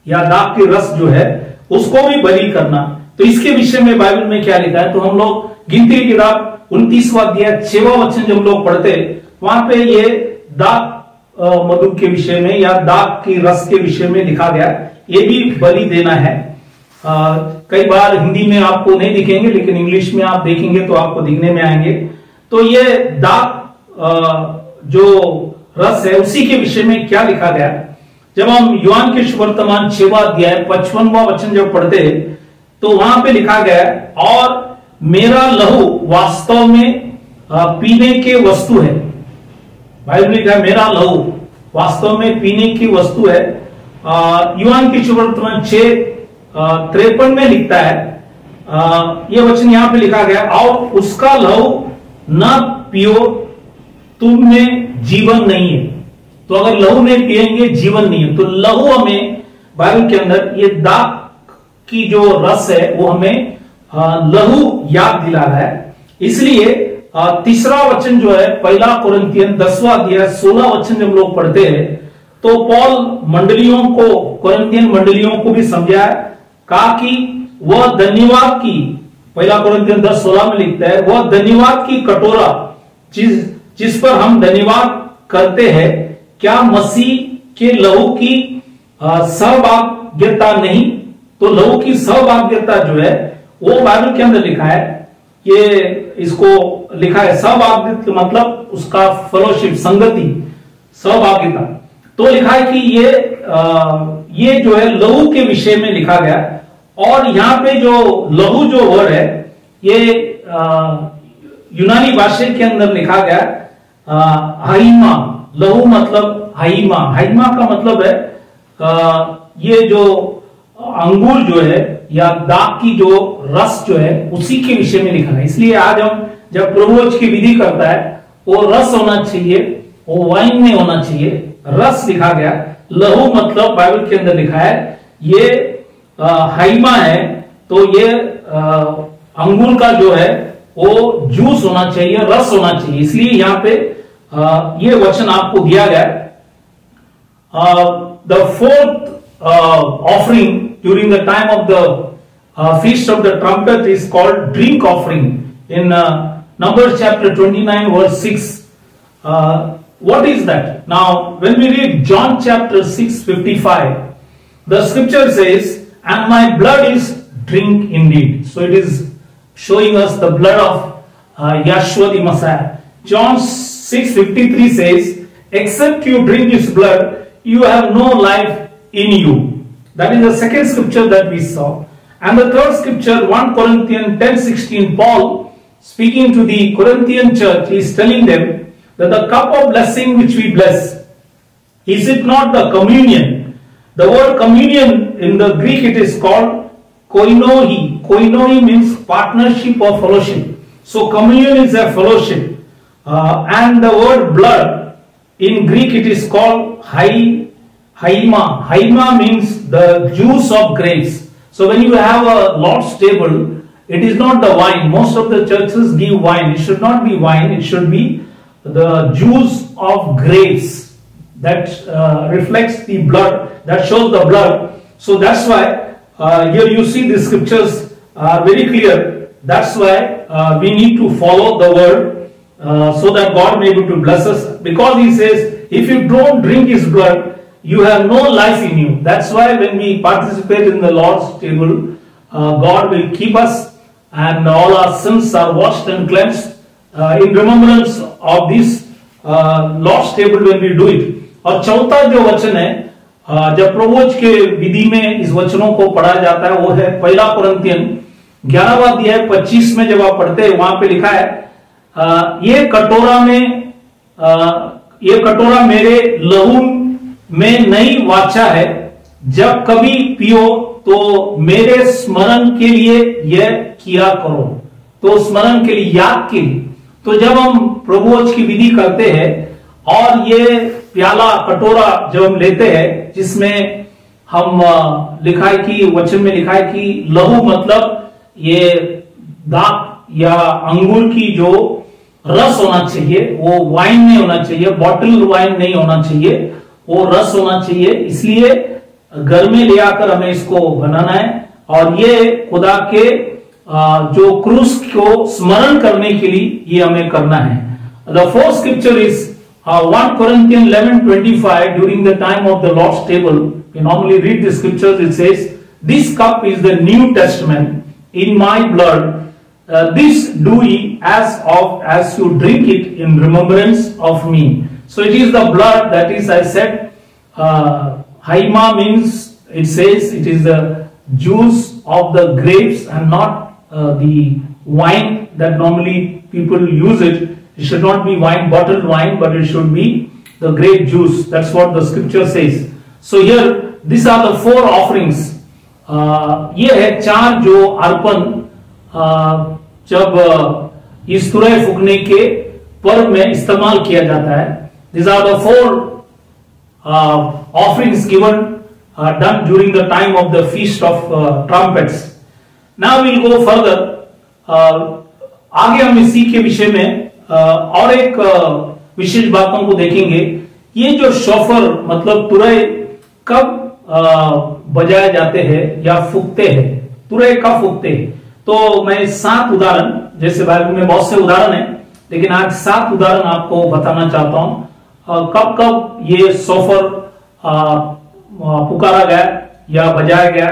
या दाक के रस जो है उसको भी बलि करना। तो इसके विषय में बाइबल में क्या लिखा है, तो हम लोग गिनती की किताब 29वां अध्याय 6वां वचन जब लोग पढ़ते वहां पे ये दाक मधु के विषय में या दाक की रस के विषय में लिखा गया, ये भी बलि देना है। कई बार हिंदी में आपको नहीं दिखेंगे, लेकिन इंग्लिश में आप देखेंगे तो आपको दिखने में आएंगे। तो ये दाक जो रस है उसी के विषय में क्या लिखा गया। जब हम यूहान के सुवर्तमान 6वां अध्याय 55वां वचन जब पढ़ते तो वहां पे लिखा गया, और मेरा लहू वास्तव में पीने के वस्तु है। बाइबल में लिखा है मेरा लहू वास्तव में पीने की वस्तु है। यूहान के सुवर्तमान 6:53 में लिखता है, ये वचन यहां पे लिखा गया, और उसका लहू न पियो, तुम में जीवन नहीं है। तो अगर लहू नहीं पिएंगे जीवन नहीं है। तो लहू हमें बाइबल के अंदर ये दाक की जो रस है वो हमें लहू याद दिला रहा है। इसलिए तीसरा वचन जो है पहला कुरिन्थियन 10वां अध्याय 16 वचन जब लोग पढ़ते हैं तो पौल मंडलियों को, कुरिन्थियन मंडलियों को भी समझाया, कहा कि वह धन्यवाद की, पहला कुरिन्थियन 10:16 में लिखता है, वह धन्यवाद की कटोरा जिस पर हम धन्यवाद करते हैं, क्या मसीह के लहू की सहभाग्यता नहीं? तो लहू की सहभाग्यता जो है वो बाइबल के अंदर लिखा है, ये इसको लिखा है सहभागिता मतलब उसका फेलोशिप, संगति, सहभागिता। तो लिखा है कि ये जो है लहू के विषय में लिखा गया। और यहां पे जो लहू जो वर्ड है ये यूनानी भाषा के अंदर लिखा गया हाइमा। लहू मतलब हाइमा, हाइमा का मतलब है ये जो अंगूर जो है या दाक की जो रस जो है उसी के विषय में लिखा है। इसलिए आज हम जब प्रभुभोज की विधि करता है वो रस होना चाहिए, वो वाइन में होना चाहिए, रस लिखा गया। लहू मतलब बाइबल के अंदर लिखा है ये हाइमा है, तो ये अंगूर का जो है वो जूस होना चाहिए, रस होना चाहिए। इसलिए यहां पे ये वचन आपको दिया गया। The fourth offering during the time of the feast of the trumpet is called drink offering in Numbers chapter 29 verse 6. What is that? Now when we read John chapter 6:55, the scripture says, "And my blood is drink indeed." So it is showing us the blood of Yeshua the Messiah. John 6:53 says, "Except you drink his blood, you have no life in you." That is the second scripture that we saw. And the third scripture, 1 Corinthians 10:16, Paul speaking to the Corinthian church is telling them that the cup of blessing which we bless, is it not the communion? The word communion in the Greek it is called koinoi. Koinoi means partnership or fellowship. So communion is a fellowship. and the word blood in Greek it is called haima. Haima means the juice of grapes. So when you have a Lord's table, it is not the wine. Most of the churches give wine. It should not be wine. It should be the juice of grapes that reflects the blood, that shows the blood. So that's why here you see the scriptures are very clear. That's why we need to follow the word so that God may be able to bless us. Because he says, if you don't drink his blood, you have no life in you. That's why when we participate in the Lord's table, God will keep us and all our sins are washed and cleansed in remembrance of this Lord's table when we do it. और चौथा जो वचन है जब प्रभुज के विधि में इस वचनों को पढ़ा जाता है वो है पहला कुरिन्थियन 11वां अध्याय 25 में जब आप पढ़ते हैं वहां पे लिखा है ये कटोरा मेरे लहू में नई वाचा है, जब कभी पियो तो मेरे स्मरण के लिए यह किया करो। तो स्मरण के लिए, याद के लिए। तो जब हम प्रभुज की विधि करते हैं और ये प्याला कटोरा जब हम लेते हैं जिसमें हम लिखा है कि वचन में लिखा है कि लहू मतलब ये दाख या अंगूर की जो रस होना चाहिए, वो वाइन नहीं होना चाहिए, बॉटल वाइन नहीं होना चाहिए, वो रस होना चाहिए। इसलिए घर में ले आकर हमें इसको बनाना है और ये खुदा के जो क्रूस को स्मरण करने के लिए ये हमें करना है। The fourth scripture is 1 Corinthians 11:25. During the time of the Lord's table, we normally read the scriptures. It says, "This cup is the New Testament in my blood. This do ye as you drink it in remembrance of me." So it is the blood that is, I said, haima means, it says it is the juice of the grapes and not the wine that normally people use it. It should not be wine, bottled wine, but it should be the grape juice. That's what the scripture says. So here, these are the 4 offerings. ये है 4 जो अर्पण जब इस तुरई फूकने के पर्व में इस्तेमाल किया जाता है। These are the 4 offerings given done during the time of the Feast of Trumpets. Now we'll go further. आगे हम इसी के विषय में और एक विशेष बातों को देखेंगे। ये जो शोफर मतलब तुरई कब बजाए जाते हैं या फूकते हैं, तुरई कब फूकते हैं, तो मैं 7 उदाहरण, जैसे बाइबल में बहुत से उदाहरण हैं, लेकिन आज 7 उदाहरण आपको बताना चाहता हूं कब कब ये शोफर पुकारा गया या बजाया गया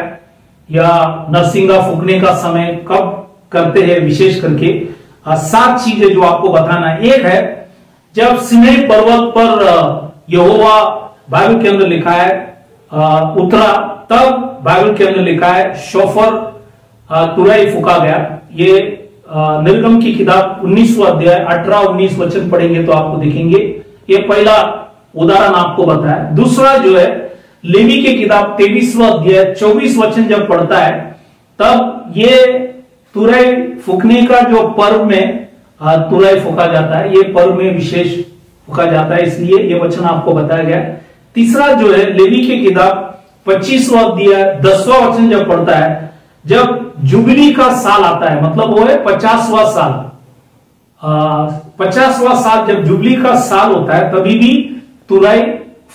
या नरसिंगा फूकने का समय कब करते हैं। विशेष करके 7 चीजें जो आपको बताना है। एक है जब सिनै पर्वत पर यहोवा, बाइबल के अंदर लिखा है, उतरा, तब बाइबल के अंदर लिखा है शोफर तुरई फूका गया। ये निर्गम की किताब 19वां अध्याय 18-19 वचन पढ़ेंगे तो आपको दिखेंगे। ये पहला उदाहरण आपको बताया। दूसरा जो है लेवी की किताब 23वां अध्याय 24 वचन जब पढ़ता है तब ये तुरई फूकने का जो पर्व में तुरई फूका जाता है, ये पर्व में विशेष फूका जाता है, इसलिए ये वचन आपको बताया गया। तीसरा जो है लेवी की किताब 25वां अध्याय 10वां वचन जब पढ़ता है, जब जुबली का साल आता है, मतलब वो है 50वां साल, 50वां साल जब जुबली का साल होता है तभी भी तुरई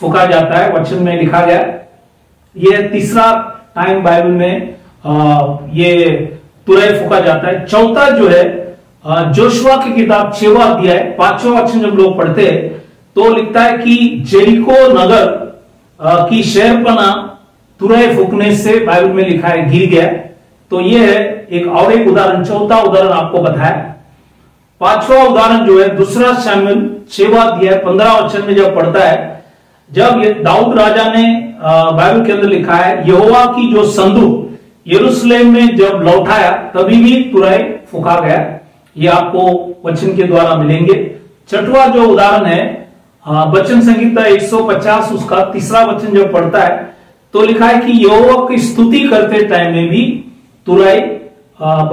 फूका जाता है, वचन में लिखा गया। ये तीसरा टाइम बाइबल में ये तुरई फूका जाता है। चौथा जो है जोशुआ की किताब 6वां अध्याय 5वां वचन जब लोग पढ़ते हैं तो लिखता है कि जेरिको नगर की शहरपना तुरई फूकने से बाइबल में लिखा है गिर गया। तो ये है एक और एक उदाहरण, चौथा उदाहरण आपको बताया। 5वां उदाहरण जो है दूसरा शमूएल 6वां अध्याय 15 वचन में जब पढ़ता है, जब दाऊद राजा ने बाइबल के अंदर लिखा है यहोवा की जो संदूक यरूशलेम में जब लौटाया तभी भी तुरई फूका गया। ये आपको वचन के द्वारा मिलेंगे। 6वां जो उदाहरण है वचन संहिता 150 उसका 3रा वचन जब पढ़ता है तो लिखा है कि यहोवा की स्तुति करते टाइम में भी तुरई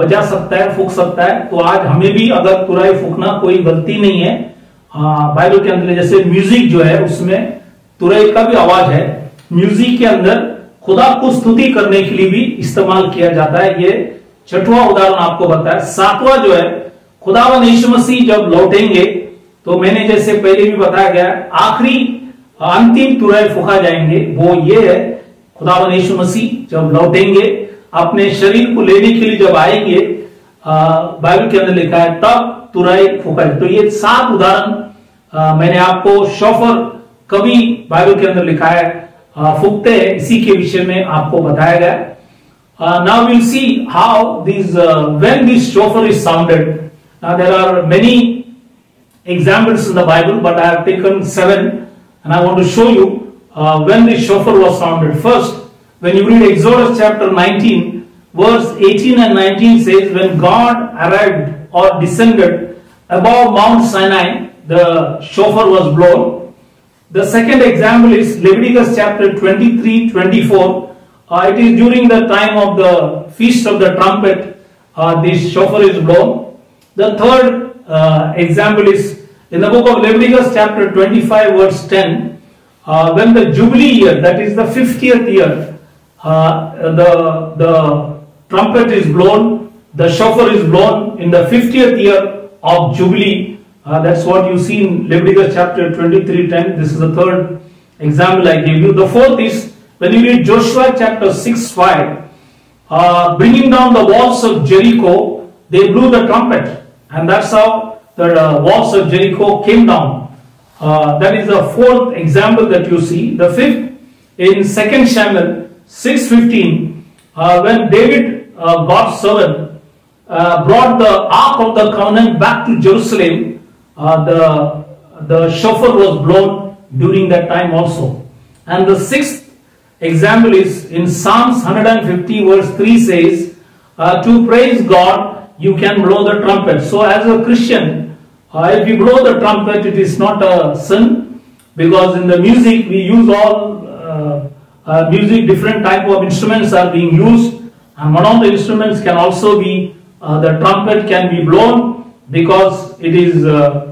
बजा सकता है, फूक सकता है। तो आज हमें भी अगर तुरई फूकना कोई गलती नहीं है, बाइबल के अंदर जैसे म्यूजिक जो है उसमें तुरई का भी आवाज है, म्यूजिक के अंदर खुदा को स्तुति करने के लिए भी इस्तेमाल किया जाता है। ये छठवां उदाहरण आपको बताया। सातवां जो है, खुदावन यीशु मसीह जब लौटेंगे तो मैंने जैसे पहले भी बताया गया, आखिरी अंतिम तुरई फूका जाएंगे, वो ये है खुदावन यीशु मसीह जब लौटेंगे अपने शरीर को लेने के लिए जब आएंगे, बाइबल के अंदर लिखा है तब तुरई फूका। तो ये 7 उदाहरण मैंने आपको शोफर कभी बाइबल के अंदर लिखा है फूकते हैं, इसी के विषय में आपको बताया गया। Now will see how this when this shofar is sounded. Now there are many examples in the Bible, but I have taken 7 and I want to show you when the shofar was sounded. First, when you read Exodus chapter 19, verse 18 and 19 says, when God arrived or descended above Mount Sinai, the shofar was blown. The second example is Leviticus chapter 23-24. It is during the time of the feast of the trumpet, this shofar is blown. The third example is in the book of Leviticus chapter 25 verse 10, when the Jubilee year, that is the 50th year, the trumpet is blown, the shofar is blown in the 50th year of Jubilee. That's what you see in Leviticus chapter 23:10. This is the third example I gave you. The fourth is when you read Joshua chapter 6:5, bringing down the walls of Jericho, they blew the trumpet. And that's how the walls of Jericho came down. That is the fourth example that you see. The fifth, in 2 Samuel 6:15, when David, God's servant, brought the Ark of the Covenant back to Jerusalem, the shofar was blown during that time also. And the sixth example is in Psalms 150 verse 3 says, to praise God, you can blow the trumpet. So as a Christian, if you blow the trumpet, it is not a sin, because in the music we use all music, different type of instruments are being used, and one of the instruments can also be the trumpet can be blown, because it is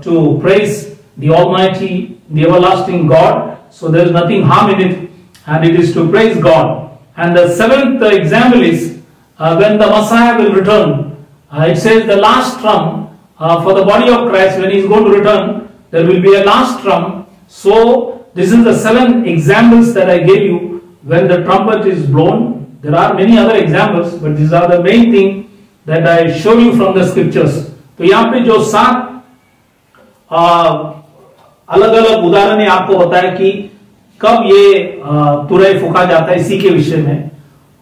to praise the Almighty, the everlasting God. So there is nothing harm in it, and it is to praise God. And the seventh example is when the Messiah will return. It says the last trump for the body of Christ, when he is going to return, there will be a last trump. So this is the 7 examples that I gave you when the trumpet is blown. There are many other examples, but these are the main thing that I show you from the scriptures. तो यहाँ पे जो 7 अलग अलग उदाहरण आपको बताया कि कब ये तुरई फूका जाता है, इसी के विषय में।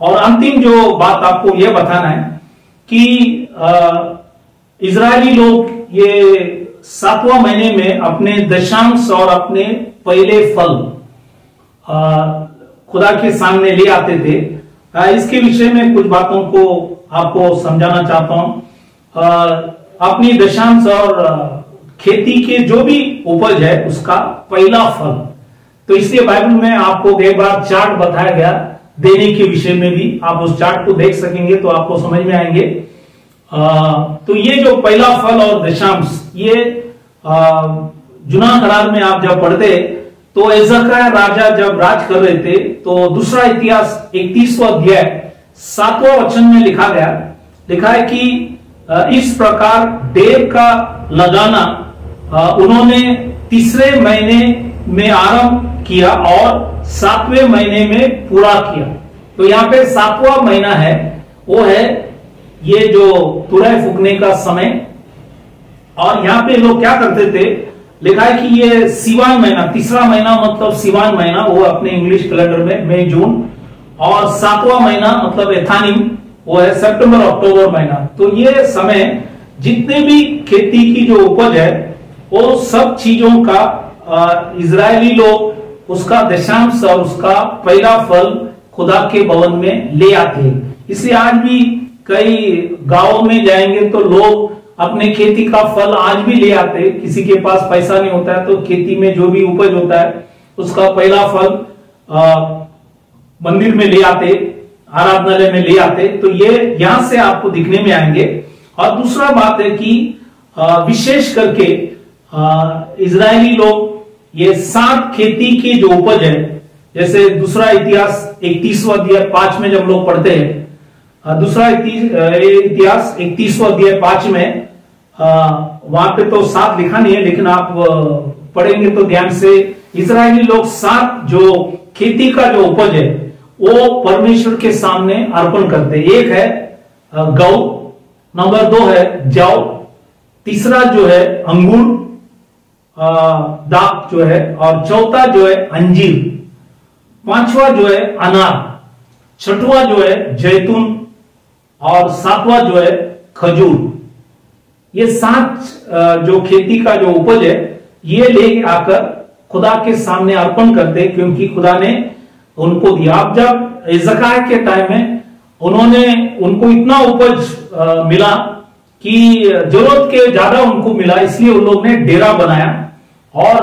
और अंतिम जो बात आपको ये बताना है कि इजरायली लोग ये 7वां महीने में अपने दशांश और अपने पहले फल खुदा के सामने ले आते थे। इसके विषय में कुछ बातों को आपको समझाना चाहता हूं। अपनी दशांश और खेती के जो भी उपज है उसका पहला फल, तो इसलिए बाइबल में आपको एक बार चार्ट बताया गया देने के विषय में भी, आप उस चार्ट को देख सकेंगे तो आपको समझ में आएंगे। तो ये जो पहला फल और दशांश, ये जुना करार में आप जब पढ़ते तो एजकिय्याह राजा जब राज कर रहे थे, तो दूसरा इतिहास 31वां अध्याय 7वां वचन में लिखा है कि इस प्रकार देव का लगाना उन्होंने तीसरे महीने में आरंभ किया और 7वें महीने में पूरा किया। तो यहाँ पे 7वां महीना है, वो है ये जो तुरई फूकने का समय। और यहाँ पे लोग क्या करते थे, लिखा है कि ये सिवान महीना, तीसरा महीना मतलब सिवान महीना, वो अपने इंग्लिश कैलेंडर में मई जून, और 7वां महीना मतलब एथानिम, वो है सितंबर अक्टूबर महीना। तो ये समय जितने भी खेती की जो उपज है वो सब चीजों का इजरायली लोग उसका दशांश और उसका पहला फल खुदा के भवन में ले आते हैं। इसलिए आज भी कई गांवों में जाएंगे तो लोग अपने खेती का फल आज भी ले आते हैं। किसी के पास पैसा नहीं होता है तो खेती में जो भी उपज होता है उसका पहला फल मंदिर में ले आते, आराधनालय में ले आते। तो ये यहां से आपको दिखने में आएंगे। और दूसरा बात है कि विशेष करके इजरायली लोग ये 7 खेती की जो उपज है, जैसे दूसरा इतिहास 31वां अध्याय 5 में जब लोग पढ़ते हैं, दूसरा इतिहास 31वां अध्याय 5 में, वहां पे तो 7 लिखा नहीं है, लेकिन आप पढ़ेंगे तो ध्यान से, इजरायली लोग 7 जो खेती का जो उपज है वो परमेश्वर के सामने अर्पण करते। एक है गौ, नंबर 2 है जौ, तीसरा जो है अंगूर दाख जो है, और चौथा जो है अंजीर, 5वां जो है अनार, 6वां जो है जैतून, और 7वां जो है खजूर। ये 7 जो खेती का जो उपज है ये ले आकर खुदा के सामने अर्पण करते, क्योंकि खुदा ने उनको दिया। अब जब इज़राइल के टाइम में उनको इतना उपज मिला कि जरूरत के ज्यादा उनको मिला, इसलिए उन लोग ने डेरा बनाया। और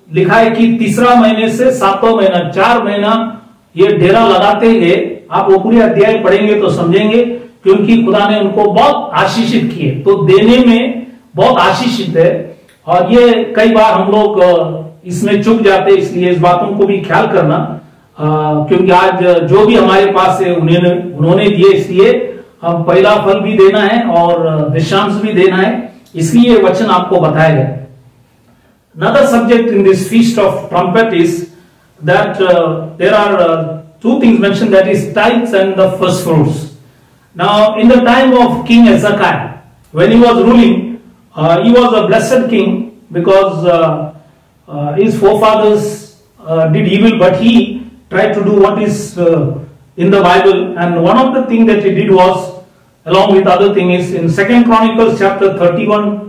लिखा है कि 3रा महीने से 7वां महीना 4 महीना ये डेरा लगाते गए। आप वो पूरे अध्याय पढ़ेंगे तो समझेंगे, क्योंकि खुदा ने उनको बहुत आशीषित किए, तो देने में बहुत आशीषित है। और ये कई बार हम लोग इसमें चुक जाते, इसलिए इस बातों को भी ख्याल करना, क्योंकि आज जो भी हमारे पास है उन्होंने दिए, इसलिए हम पहला फल भी देना है और दशांश भी देना है, इसलिए वचन आपको बताया गया। Another subject in this feast of trumpet is that there are 2 things mentioned, that is tithes and the first fruits. Now in the time of King Hezekiah, when he was ruling, he was a blessed king, because his forefathers did evil, but he tried to do what is in the Bible. And one of the things that he did was, along with other thing, is in 2 Chronicles chapter 31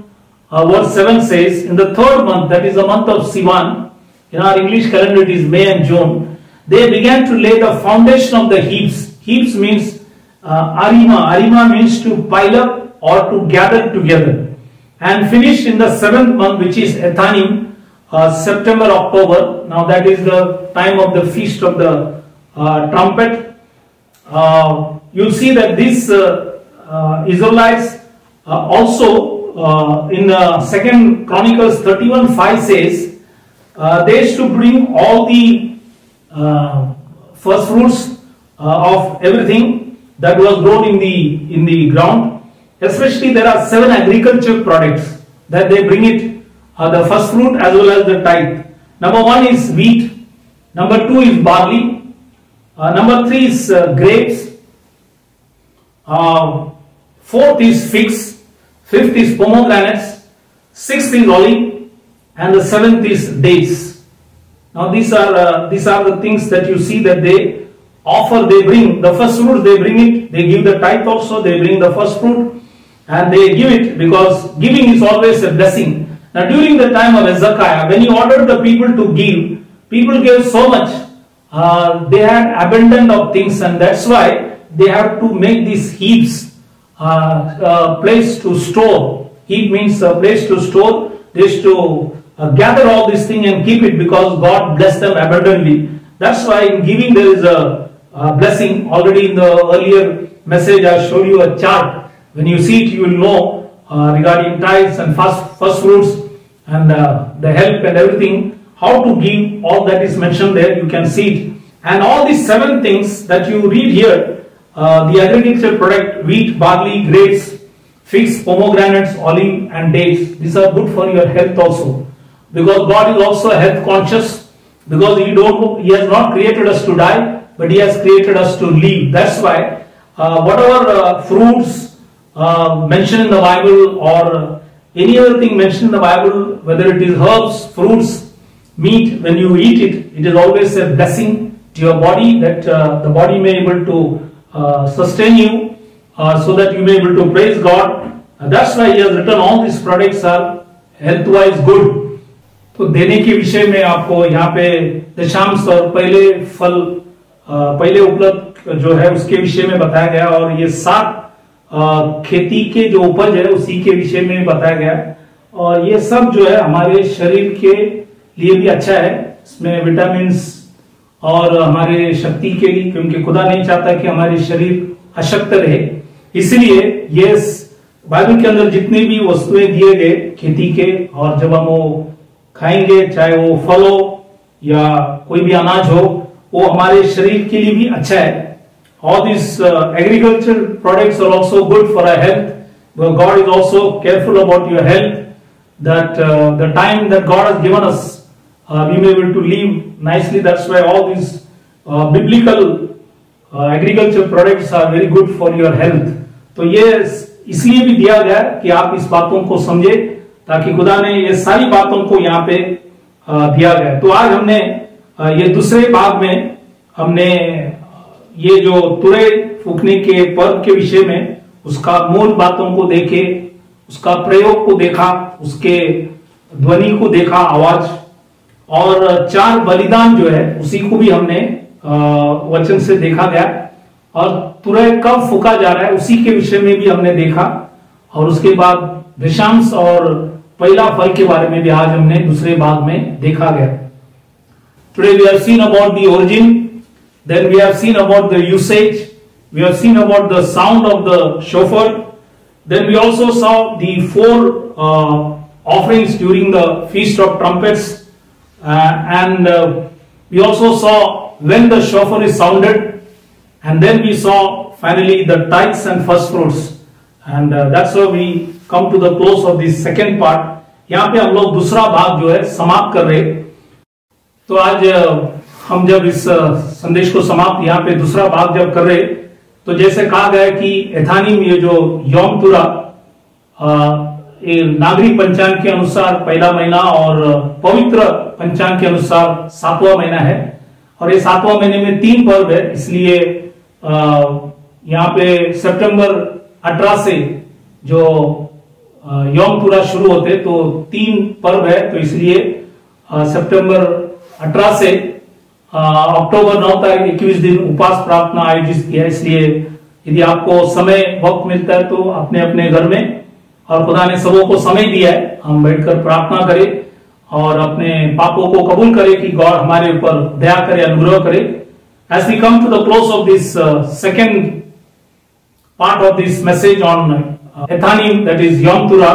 verse 7 says, in the 3rd month, that is the month of Sivan, in our English calendar it is May and June, they began to lay the foundation of the heaps. Heaps means arima. Arima means to pile up or to gather together, and finished in the 7th month, which is Ethanim, September, October. Now that is the time of the feast of the trumpet. You'll see that these Israelites also in 2 Chronicles 31:5 says, they used to bring all the first fruits of everything that was grown in the ground. Especially there are 7 agriculture products that they bring it, the first fruit as well as the tithe. Number 1 is wheat, number 2 is barley, number 3 is grapes, 4th is figs, 5th is pomegranates, 6th is olive, and the 7th is dates. Now these are the things that you see that they offer. They bring the first fruit, they bring it, they give the tithe also, they bring the first fruit and they give it, because giving is always a blessing. Now during the time of Hezekiah, when he ordered the people to give, people gave so much, they had abundance of things, and that's why they have to make these heaps, place to store. Heap means a place to store. They used to gather all these things and keep it, because God blessed them abundantly. That's why in giving there is a blessing. Already in the earlier message I showed you a chart. When you see it, you will know regarding tithes and first fruits and the help and everything, how to give. All that is mentioned there, you can see it. And all these 7 things that you read here, the agriculture product, wheat, barley, grapes, figs, pomegranates, olive and dates, these are good for your health also, because God is also health conscious, because He has not created us to die, but He has created us to live. That's why whatever fruits mentioned in the Bible, or any other thing mentioned in the Bible, whether it is herbs, fruits, meat, when you eat it, it is always a blessing to your body, that the body may be able to sustain you, so that you may be able to praise God. That's why He has written all these products are health wise good. तो देने के विषय में आपको यहाँ पे दशांश और पहले फल, पहले उपलब्ध जो है उसके विषय में बताया गया, और ये 7 खेती के जो उपज है उसी के विषय में बताया गया। और ये सब जो है हमारे शरीर के लिए भी अच्छा है, इसमें विटामिन और हमारे शक्ति के लिए, क्योंकि खुदा नहीं चाहता कि हमारे शरीर अशक्त रहे, इसलिए ये बाइबल के अंदर जितनी भी वस्तुएं दिए गए खेती के, और जब हम वो खाएंगे, चाहे वो फल हो या कोई भी अनाज हो, वो हमारे शरीर के लिए भी अच्छा है. All these agricultural products are also good for our health. God is also careful about your health, that the time that God has given us, we may be able to live nicely. That's why all these biblical agricultural products are very good for your health. तो ये इसलिए भी दिया गया कि आप इस बातों को समझे, ताकि खुदा ने ये सारी बातों को यहाँ पे दिया गया. तो आज हमने ये दूसरे भाग में हमने ये जो तुरई फूकने के पर्व के विषय में उसका मूल बातों को देखे, उसका प्रयोग को देखा, उसके ध्वनि को देखा, आवाज, और 4 बलिदान जो है उसी को भी हमने वचन से देखा गया, और तुरई कब फूका जा रहा है उसी के विषय में भी हमने देखा, और उसके बाद दशांश और पहला फल के बारे में भी आज हमने दूसरे भाग में देखा गया. Today we have seen about the origin, then we have seen about the usage, we have seen about the sound of the shofar, then we also saw the 4 offerings during the feast of trumpets, and we also saw when the shofar is sounded, and then we saw finally the tithes and first fruits, and that's how we come to the close of this second part. यहाँ पे हम लोग दूसरा भाग जो है समाप्त कर रहे. तो आज हम जब इस संदेश को समाप्त यहाँ पे दूसरा भाग जब कर रहे, तो जैसे कहा गया कि एथानिम, ये जो यौम तुरा नागरिक पंचांग के अनुसार पहला महीना और पवित्र पंचांग के अनुसार 7वां महीना है, और ये 7वां महीने में 3 पर्व है. इसलिए यहाँ पे सितंबर 18 से जो यौम तुरा शुरू होते, तो 3 पर्व है. तो इसलिए सितंबर 18 से अक्टूबर 9 तक 21 दिन उपवास प्रार्थना आयोजित किया. इसलिए यदि आपको समय वक्त मिलता है तो अपने अपने घर में, और खुदा ने सबों को समय दिया है, हम बैठकर प्रार्थना करें और अपने पापों को कबूल करें कि गॉड हमारे ऊपर दया करे, अनुग्रह करे. As we come to the close of this second part of this message on Ethanim, that is Yom Teruah,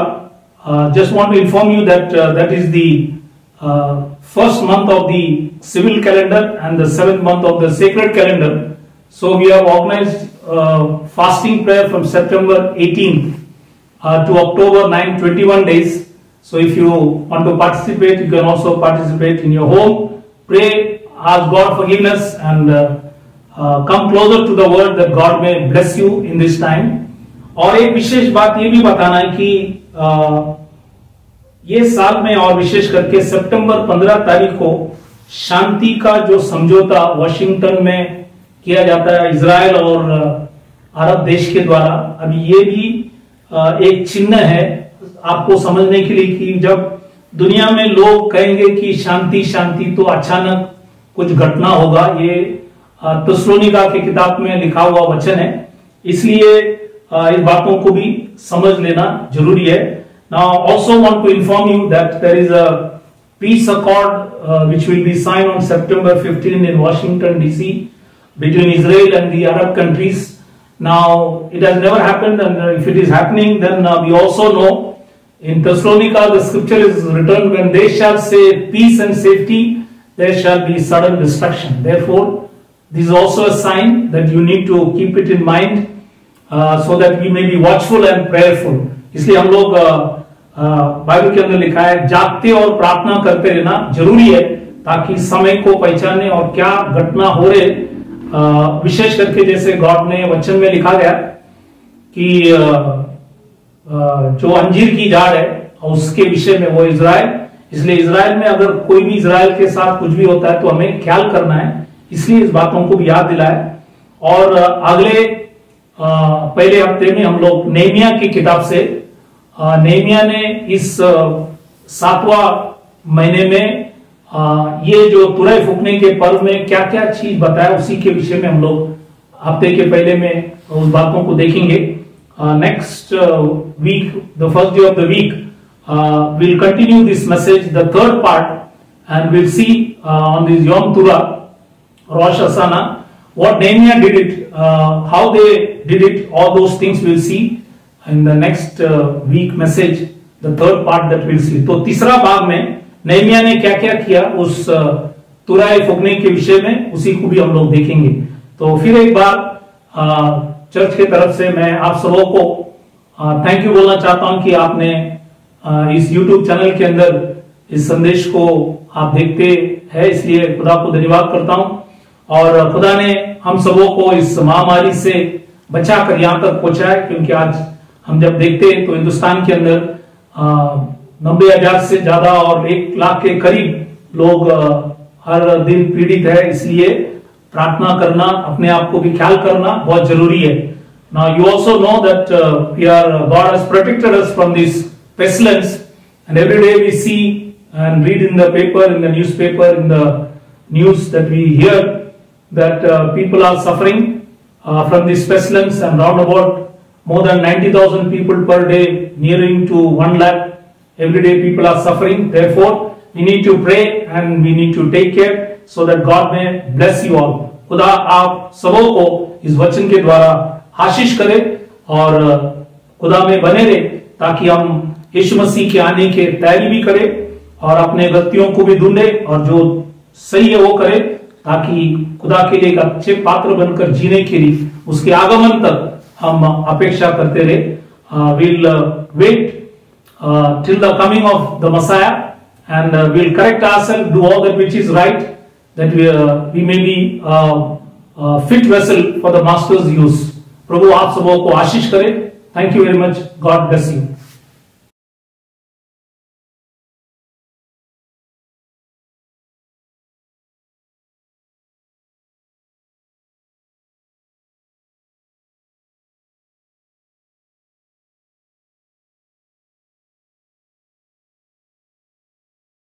just want to inform you that that is the first month of the civil calendar and the 7th month of the sacred calendar. So we have organized fasting prayer from September 18th to October 9, 21 days. So if you want to participate, you can also participate in your home. Pray, ask God forgiveness, and come closer to the word, that God may bless you in this time. और एक विशेष बात ये भी बताना है कि ये साल में, और विशेष करके सितंबर 15 तारीख को शांति का जो समझौता वाशिंगटन में किया जाता है इजराइल और अरब देश के द्वारा. अभी ये भी एक चिन्ह है आपको समझने के लिए कि जब दुनिया में लोग कहेंगे कि शांति शांति, तो अचानक कुछ घटना होगा. ये थिस्सलुनीका की किताब में लिखा हुआ वचन है, इसलिए इस बातों को भी समझ लेना जरूरी है. Now, also want to inform you that there is a peace accord which will be signed on September 15 in Washington DC between Israel and the Arab countries. Now, it has never happened, and if it is happening, then we also know in Thessalonica the scripture is written, when they shall say peace and safety, there shall be sudden destruction. Therefore, this is also a sign that you need to keep it in mind, so that we may be watchful and prayerful. इसलिए हम लोग Bible के अंदर लिखा है, जागते और प्रार्थना करते रहना जरूरी है, ताकि समय को पहचाने और क्या घटना हो रहे, विशेष करके जैसे गॉड ने वचन में लिखा गया कि जो अंजीर की झाड़ है उसके विषय में वो इजराइल, इसलिए इजराइल में अगर कोई भी इजराइल के साथ कुछ भी होता है तो हमें ख्याल करना है. इसलिए इस बातों को भी याद दिलाया. और अगले पहले हफ्ते में हम लोग नेहमिया की किताब से, नेहमिया ने इस 7वां महीने में ये जो तुरई फूकने के पर्व में क्या क्या चीज बताया, उसी के विषय में हम लोग हफ्ते के पहले में उस बातों को देखेंगे. Next week, the first day of the week, we'll continue this message, the third part, and we'll see on this Yom Turah, Rosh Hashanah, what Nehemiah did it, how they did it, all those things we'll see in the next week message, the third part that we'll see. तो तीसरा भाग में नहमिया ने क्या क्या किया उस तुरह फूंकने के विषय में, उसी को भी हम लोग देखेंगे। तो फिर एक बार चर्च के तरफ से मैं आप सबों को थैंक यू बोलना चाहता हूं कि आपने इस YouTube चैनल के अंदर इस संदेश को आप देखते हैं, इसलिए खुदा को धन्यवाद करता हूं। और खुदा ने हम सबों को इस महामारी से बचाकर यहां तक पहुंचाया, क्योंकि आज हम जब देखते हैं तो हिंदुस्तान के अंदर 90,000 से ज्यादा और 1 लाख के करीब लोग हर दिन पीड़ित है। इसलिए प्रार्थना करना, अपने आप को भी ख्याल करना बहुत जरूरी है। Now you also know that God has protected us from this pestilence, and every day we see and read in the paper, in the newspaper, in the news that we hear that people are suffering from this pestilence, and round about more than 90,000 people per day, nearing to 1 lakh. Every day people are suffering. Therefore, we need to pray and we need to take care so that God may bless you all. खुदा आप सबों को इस वचन के द्वारा आशीष करे और खुदा में बने रहे, ताकि हम यीशु मसीह के आने के तैयारी भी करें और अपने गलतियों को भी ढूंढे और जो सही है वो करे, ताकि खुदा के लिए एक अच्छे पात्र बनकर जीने के लिए उसके आगमन तक हम अपेक्षा करते रहे। We'll wait till the coming of the Messiah, and we'll correct ourselves, do all that which is right, that we may be fit vessel for the master's use. प्रभु आप सबों को आशीष करे। Thank you very much. God bless you.